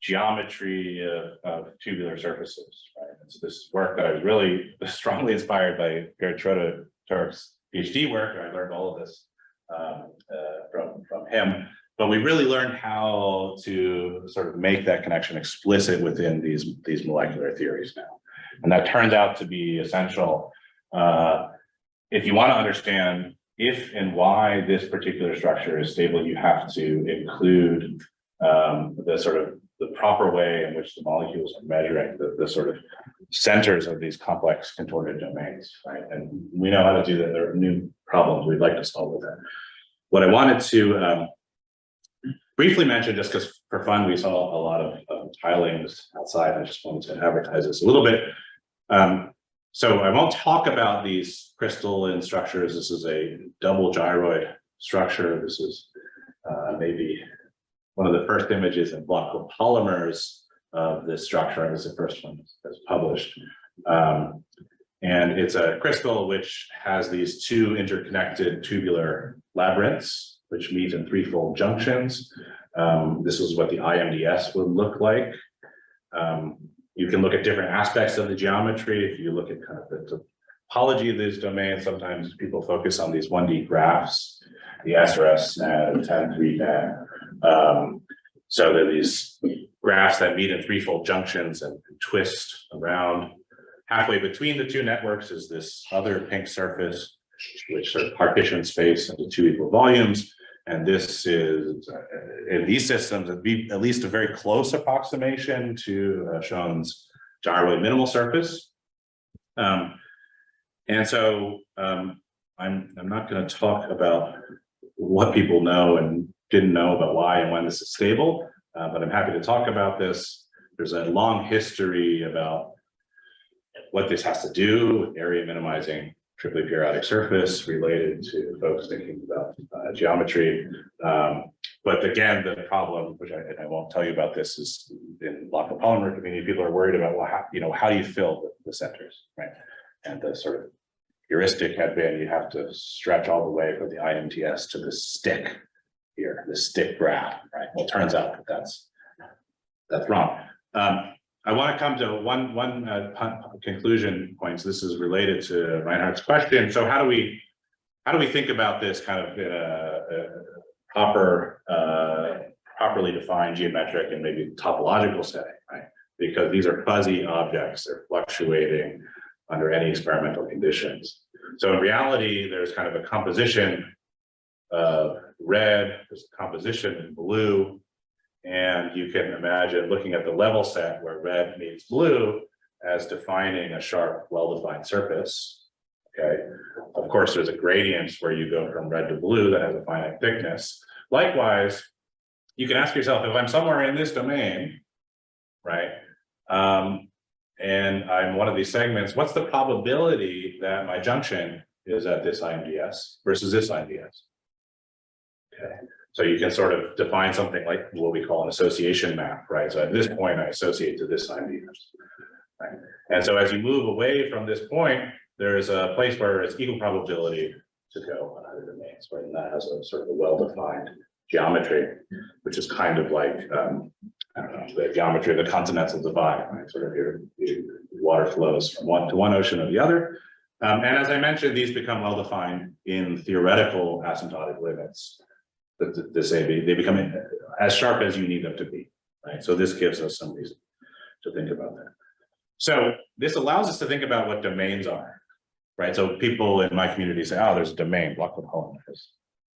geometry of tubular surfaces. Right? It's this work that I was really strongly inspired by Gregory Grason's PhD work. I learned all of this from him. But we really learned how to sort of make that connection explicit within these molecular theories now. And that turns out to be essential. If you want to understand if and why this particular structure is stable, you have to include the proper way in which the molecules are measuring the sort of centers of these complex contorted domains, right? And we know how to do that. There are new problems we'd like to solve with that. What I wanted to briefly mention, just because for fun, we saw a lot of tilings outside. I just wanted to advertise this a little bit. So I won't talk about these crystalline structures. This is a double gyroid structure. This is maybe one of the first images in block Copolymers of this structure. It was the first one that's published. And it's a crystal which has these two interconnected tubular labyrinths, which meet in threefold junctions. This is what the IMDS would look like. You can look at different aspects of the geometry. If you look at kind of the topology of these domains, sometimes people focus on these 1D graphs, the SRS and 10-3 so they're these graphs that meet in threefold junctions and twist around. Halfway between the two networks is this other pink surface, which sort of partitions space into two equal volumes. And this is, in these systems, it'd be at least a very close approximation to Schoen's gyroid minimal surface. And so I'm not going to talk about what people know and didn't know about why and when this is stable, but I'm happy to talk about this. There's a long history about what this has to do with area minimizing triply periodic surface related to folks thinking about geometry. But again, the problem, which I won't tell you about this, is in the copolymer community, people are worried about, well, how do you fill the centers, right? And the sort of heuristic had been you have to stretch all the way from the IMTS to the stick here, the stick graph, right? Well, it turns out that that's wrong. I want to come to one conclusion point. So this is related to Reinhardt's question. So how do we think about this kind of in a properly defined geometric and maybe topological setting, right? Because these are fuzzy objects, they're fluctuating under any experimental conditions. So in reality, there's kind of a composition of red, there's a composition in blue, and you can imagine looking at the level set where red meets blue as defining a sharp, well-defined surface. Okay. Of course, there's a gradient where you go from red to blue that has a finite thickness. Likewise, you can ask yourself, if I'm somewhere in this domain, right, and I'm one of these segments, what's the probability that my junction is at this IMDS versus this IMDS? Okay. So you can sort of define something like what we call an association map, right? So at this point, I associate to this IMDS, right? And so as you move away from this point, there's a place where it's equal probability to go on other domains, right? And that has a sort of a well-defined geometry, which is kind of like, I don't know, the geometry of the continental divide, right? Sort of your water flows from one to one ocean or the other. And as I mentioned, these become well-defined in theoretical asymptotic limits. They become as sharp as you need them to be, right? So this gives us some reason to think about that. So this allows us to think about what domains are, right? So people in my community say, oh, there's a domain, block with polymers.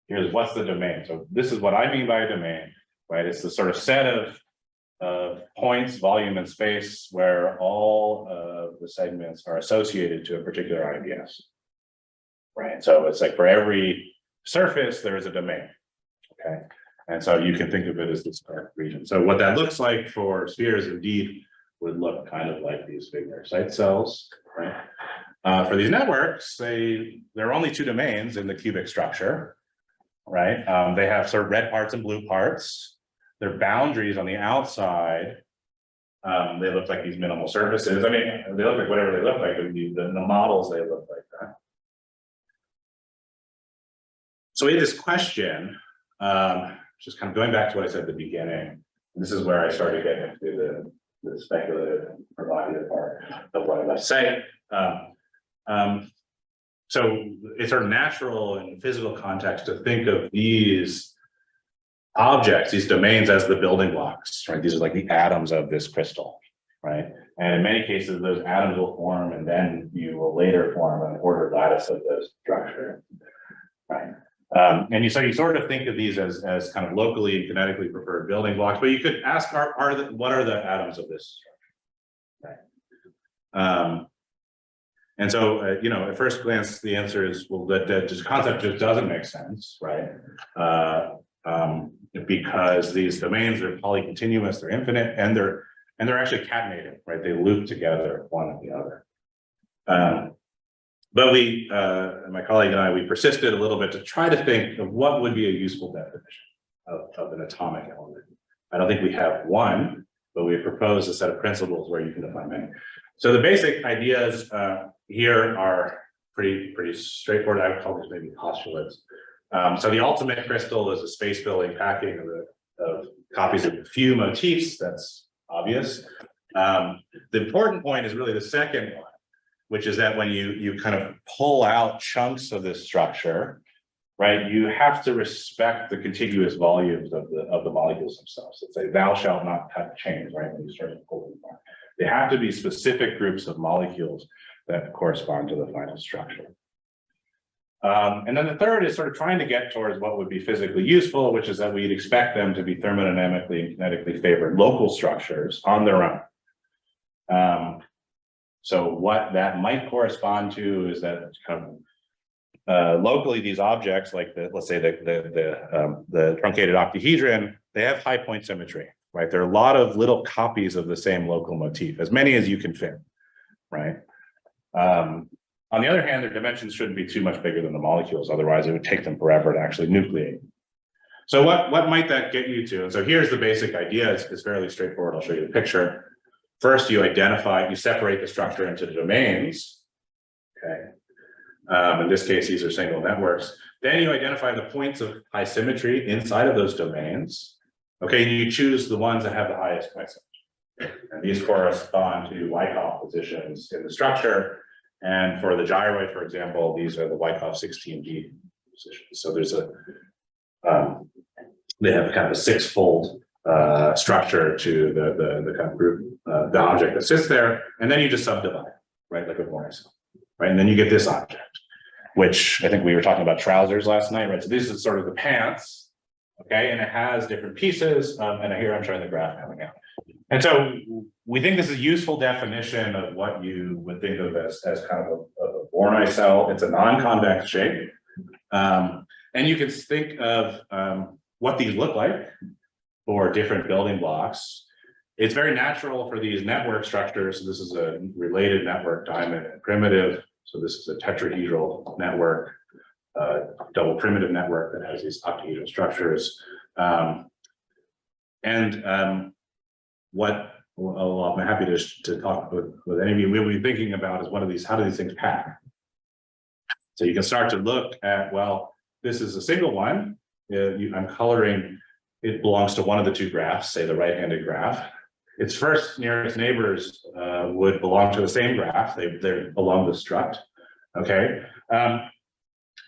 Here's what's the domain. So this is what I mean by a domain, right? It's the sort of set of points, volume, and space where all of the segments are associated to a particular IDS, right? So it's like for every surface, there is a domain, okay? And so you can think of it as this dark region. So what that looks like for spheres indeed would look kind of like these figure site cells, right? For these networks, there are only two domains in the cubic structure, right? They have sort of red parts and blue parts. Their boundaries on the outside, they look like these minimal surfaces. I mean, they look like whatever they look like. The models, they look like that. So we had this question, just kind of going back to what I said at the beginning. This is where I started getting into the speculative and provocative part of what I must say. So it's sort of natural in physical context to think of these objects, these domains, as the building blocks, right? These are like the atoms of this crystal, right? And in many cases, those atoms will form, and then you will later form an ordered lattice of the structure, right? And so you sort of think of these as kind of locally and kinetically preferred building blocks, but you could ask, what are the atoms of this structure, right? And so, you know, at first glance, the answer is, well, that concept just doesn't make sense, right? Because these domains are polycontinuous, they're infinite, and they're actually catenated, right? They loop together one and the other. But we, my colleague and I, we persisted a little bit to try to think of what would be a useful definition of an atomic element. I don't think we have one, but we proposed a set of principles where you can define many. So the basic ideas here are pretty straightforward. I would call these maybe postulates. So the ultimate crystal is a space-filling packing of copies of a few motifs. That's obvious. The important point is really the second one, which is that when you kind of pull out chunks of this structure, right, you have to respect the contiguous volumes of the molecules themselves. It's a thou shalt not touch chains, right? When you start to pull them apart, they have to be specific groups of molecules that correspond to the final structure. And then the third is sort of trying to get towards what would be physically useful, which is that we'd expect them to be thermodynamically and kinetically favored local structures on their own. So what that might correspond to is that kind of locally, these objects, like let's say the truncated octahedron, they have high point symmetry, right? There are a lot of little copies of the same local motif, as many as you can fit, right? On the other hand, their dimensions shouldn't be too much bigger than the molecules, otherwise it would take them forever to actually nucleate. So what might that get you to? And so here's the basic idea. It's fairly straightforward. I'll show you the picture. First, you separate the structure into domains. Okay. In this case, these are single networks. Then you identify the points of high symmetry inside of those domains. Okay, and you choose the ones that have the highest point symmetry. And these correspond to Wyckoff positions in the structure. And for the gyroid, for example, these are the Wyckoff 16G positions. So there's they have kind of a six-fold structure to the kind of group, the object that sits there, and then you just subdivide, right, like a Morris, right, and then you get this object, which I think we were talking about trousers last night, right? So this is sort of the pants, okay, and it has different pieces, and here I'm showing the graph coming out. And so we think this is a useful definition of what you would think of as kind of a Voronoi cell. It's a non-convex shape, and you can think of what these look like for different building blocks. It's very natural for these network structures. So this is a related network, diamond and primitive. So this is a tetrahedral network, double primitive network that has these octahedral structures. Well, I'm happy to talk with any of you. We'll be thinking about is how do these things pack? So you can start to look at, well, this is a single one. I'm coloring, it belongs to one of the two graphs, say the right-handed graph. Its first nearest neighbors would belong to the same graph. They're along the strut, okay? But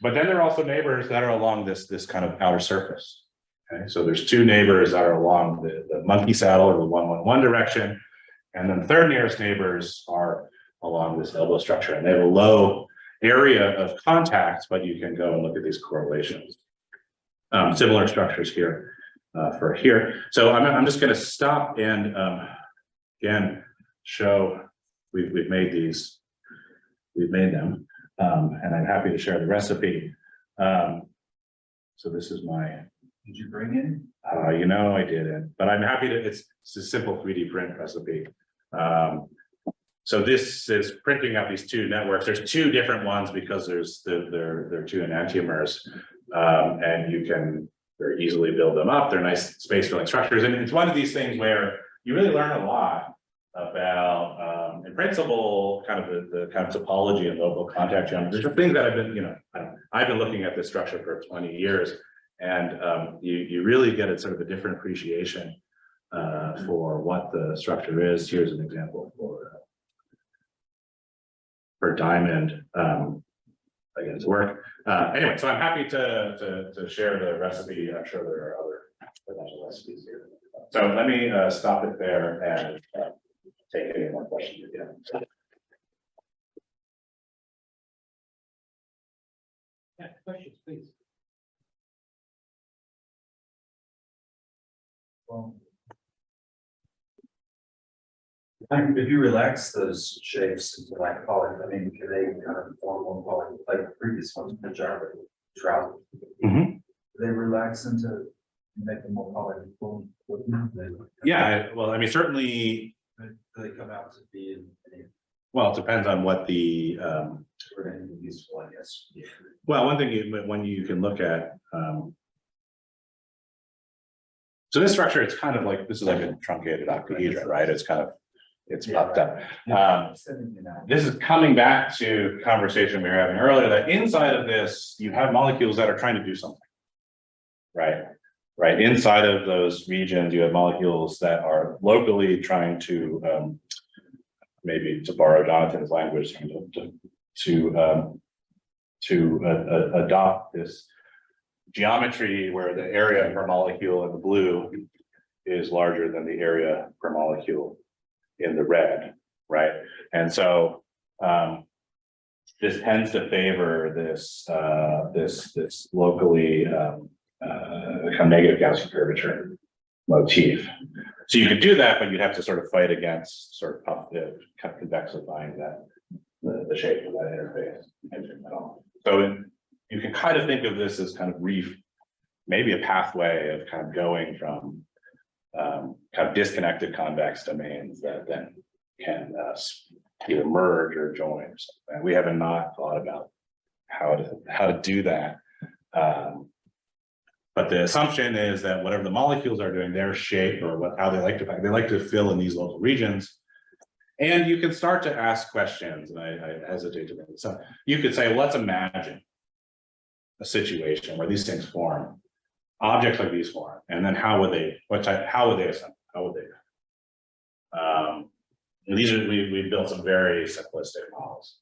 then there are also neighbors that are along this kind of outer surface. Okay, so there's two neighbors that are along the monkey saddle or the 1-1-1 direction, and then the third nearest neighbors are along this elbow structure, and they have a low area of contact, but you can go and look at these correlations. Similar structures here for here. So I'm just going to stop and again show we've made these, we've made them, and I'm happy to share the recipe. So this is my. Did you bring in? You know, I didn't, but I'm happy to, it's a simple 3D print recipe. So this is printing out these two networks. There's two different ones because they're two enantiomers, and you can very easily build them up. They're nice space filling structures. And it's one of these things where you really learn a lot about, in principle, kind of the kind of topology and local contact geometry. There's things that I've been, I've been looking at this structure for 20 years. And you really get a sort of a different appreciation for what the structure is. Here's an example for diamond against work. Anyway, so I'm happy to share the recipe. I'm sure there are other potential recipes here. So let me stop it there and take any more questions again. Yeah, questions, please. Well, if you relax those shapes into like poly, I mean, can they kind of form one poly like the previous ones, the gyroid trousers? Mm-hmm. They relax into make them more polygonal. Yeah, well, I mean, certainly. Do they come out to be in any? Well, it depends on what the. For anything useful, I guess. Well, one thing when you can look at. So this structure, it's kind of like, this is like a truncated octahedron, right? It's kind of, it's puffed up. This is coming back to conversation we were having earlier, that inside of this, you have molecules that are trying to do something, right? Right, inside of those regions, you have molecules that are locally trying to maybe to borrow Jonathan's language, adopt this geometry where the area per molecule in the blue is larger than the area per molecule in the red, right? And so this tends to favor this this locally kind of negative Gaussian curvature motif. So you could do that, but you'd have to sort of fight against sort of convexifying that the shape of that interface. So you can kind of think of this as kind of maybe a pathway of kind of going from kind of disconnected convex domains that then can either merge or join or something. We haven't not thought about how to do that. But the assumption is that whatever the molecules are doing, their shape or how they like to fill in these local regions. And you can start to ask questions, and I hesitate to make this up. You could say, well, let's imagine a situation where these things form, objects like these form, and then how would they assemble? How would they? And these are we built some very simplistic models,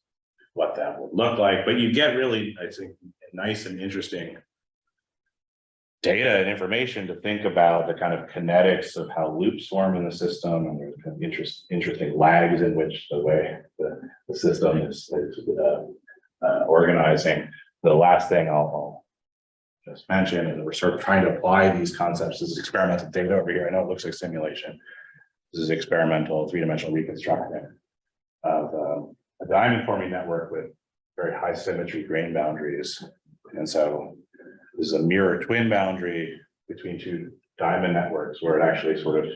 what that would look like, but you get really, I think, nice and interesting data and information to think about the kind of kinetics of how loops form in the system, and there's kind of interesting lags in which the way the system is organizing. The last thing I'll just mention is we're sort of trying to apply these concepts. This is experimental data over here. I know it looks like simulation. This is experimental three-dimensional reconstruction of a diamond forming network with very high symmetry grain boundaries. And so this is a mirror twin boundary between two diamond networks where it actually sort of,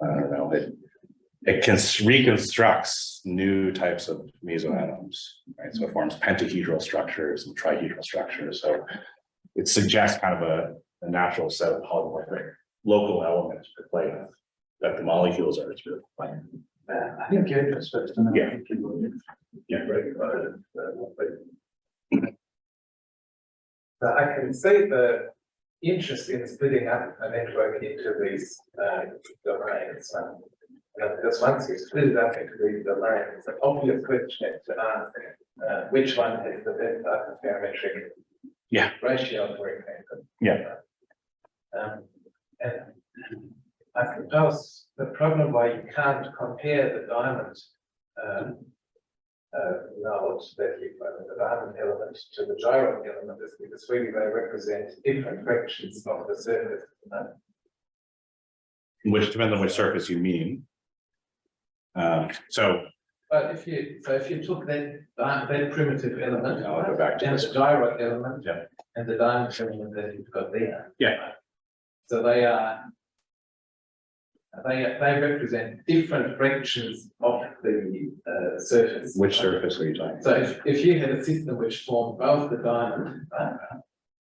I don't know, it reconstructs new types of mesoatoms, right? So it forms pentahedral structures and trihedral structures. So it suggests kind of a natural set of polymorphic local elements to play with that the molecules are to play. I think you're interested in Yeah. Yeah, right. So I can see the interest in splitting up a network into these domains. Because once you split it up into these domains, the obvious question to ask which one has the best parametric ratio for example. Yeah. And I suppose the problem why you can't compare the diamond nodes that you the diamond element to the gyro element is because really they represent different fractions of the surface. Which depends on which surface you mean. But if you took that primitive element, I'll go back to and this the gyro element, Yeah. and the diamond element that you've got there. Yeah. So they represent different fractions of the surface. Which surface are you talking about? So if you had a system which formed both the diamond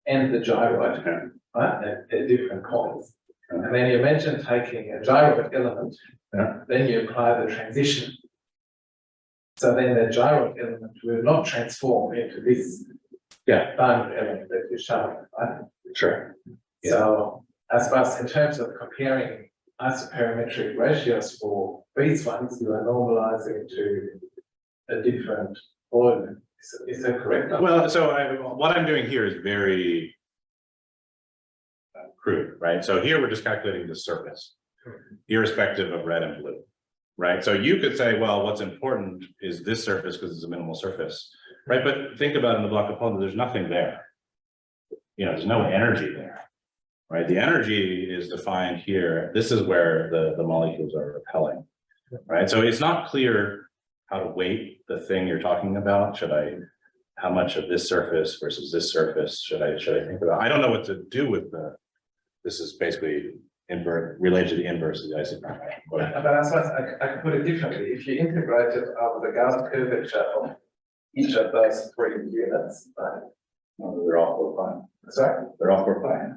and the gyroid, right, at different points, and then you imagine taking a gyroid element, then you apply the transition. So then the gyroid element will not transform into this diamond element that you're showing, right? Sure. So I suppose in terms of comparing isoparametric ratios for these ones, you are normalizing to a different volume. Is that correct? Well, so what I'm doing here is very crude, right? So here we're just calculating the surface, irrespective of red and blue, right? So you could say, well, what's important is this surface because it's a minimal surface, right? But think about it in the block component, there's nothing there. You know, there's no energy there. Right, the energy is defined here. This is where the molecules are repelling, right? So it's not clear how to weight the thing you're talking about. How much of this surface versus this surface should I think about? I don't know what to do with this is basically related to the inverse of the isoparametric. But I suppose I can put it differently. If you integrate it over the Gauss curvature of each of those three units, right? They're all 4 pi. Sorry? They're all 4 pi.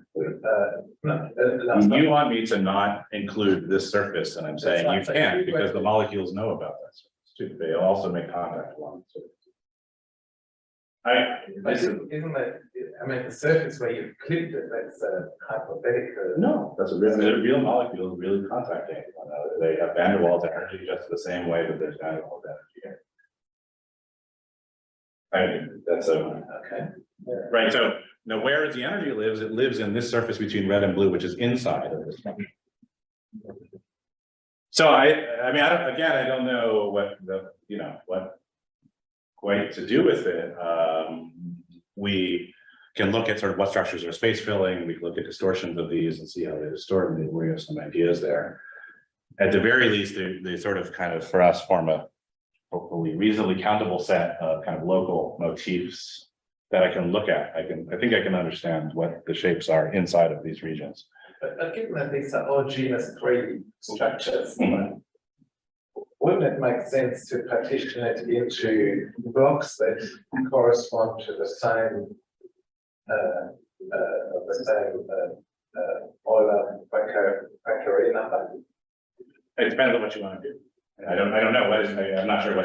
You want me to not include this surface, and I'm saying you can't because the molecules know about that surface too. They also make contact along the surface. Isn't that I mean, the surface where you've clipped it, that's a hypothetical. No, that's a real molecule, really contacting one another. They have van der Waals energy just the same way that there's van der Waals energy here. Right, that's a, Okay. right, so now where the energy lives, it lives in this surface between red and blue, which is inside of this function. So I mean, I don't know what what quite to do with it. We can look at sort of what structures are space filling. We can look at distortions of these and see how they distort, and we have some ideas there. At the very least, they sort of kind of, for us, form a hopefully reasonably countable set of kind of local motifs that I can look at. I think I can understand what the shapes are inside of these regions. But given that these are all genus 3 structures, wouldn't it make sense to partition it into blocks that correspond to the same Euler factorial number? It depends on what you want to do. I don't know what is, I'm not sure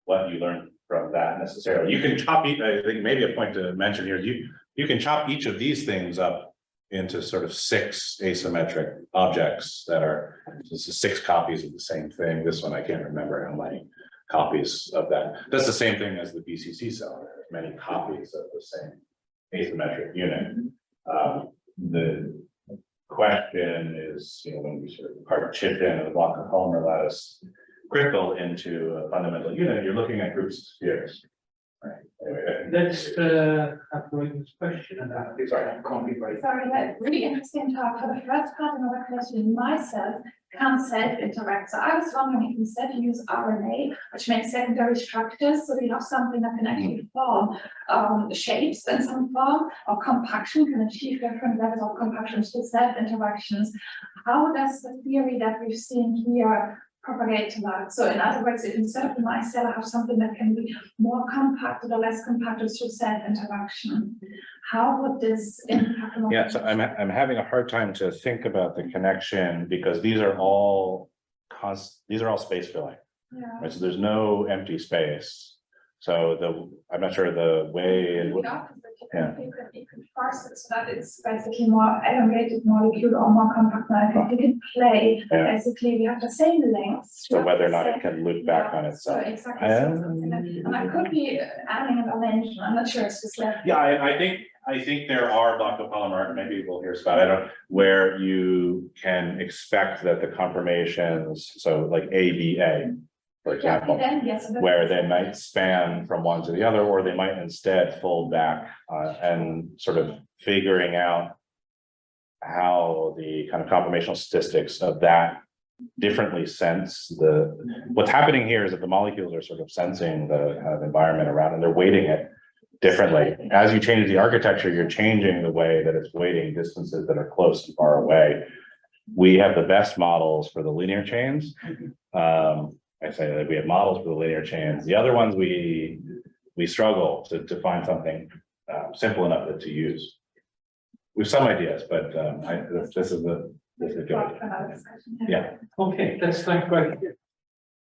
what you learned from that necessarily. You can chop each, I think maybe a point to mention here, you can chop each of these things up into sort of 6 asymmetric objects that are, this is 6 copies of the same thing. This one, I can't remember how many copies of that. That's the same thing as the BCC cell. There are many copies of the same asymmetric unit. The question is, when we sort of partition a block of polymer lattice crystal into a fundamental unit, you're looking at groups of spheres. Right. Anyway, Let's have William's question and that. Sorry. Can't be very. Sorry, that's really interesting talk. For the first part, another question, myself can self-interact. So I was wondering if instead you use RNA, which makes secondary structures, so we have something that can actually form shapes in some form, or compaction can achieve different levels of compaction through self-interactions. How does the theory that we've seen here propagate to that? So in other words, if instead of the micelle I have something that can be more compacted or less compacted through self-interaction, how would this impact on? Yeah, so I'm having a hard time to think about the connection because these are all space filling. Yeah. Right? So there's no empty space. So I'm not sure the way in which. Yeah. You could parse it so that it's basically more elongated molecule or more compact molecule. You can play, Yeah. basically we have the same length. So whether or not it can loop back on itself. So exactly. And I could be adding a dimension, I'm not sure, it's just like. Yeah, I think there are block of polymer, maybe we'll hear about it, where you can expect that the conformations, so like ABA, for example, where they might span from one to the other, or they might instead fold back and sort of figuring out how the kind of conformational statistics of that differently sense what's happening here is that the molecules are sort of sensing the kind of environment around and they're weighting it differently. As you change the architecture, you're changing the way that it's weighting distances that are close and far away. We have the best models for the linear chains. I say that we have models for the linear chains. The other ones we struggle to find something simple enough to use. We have some ideas, but this is good. Yeah. Okay, let's thank Greg.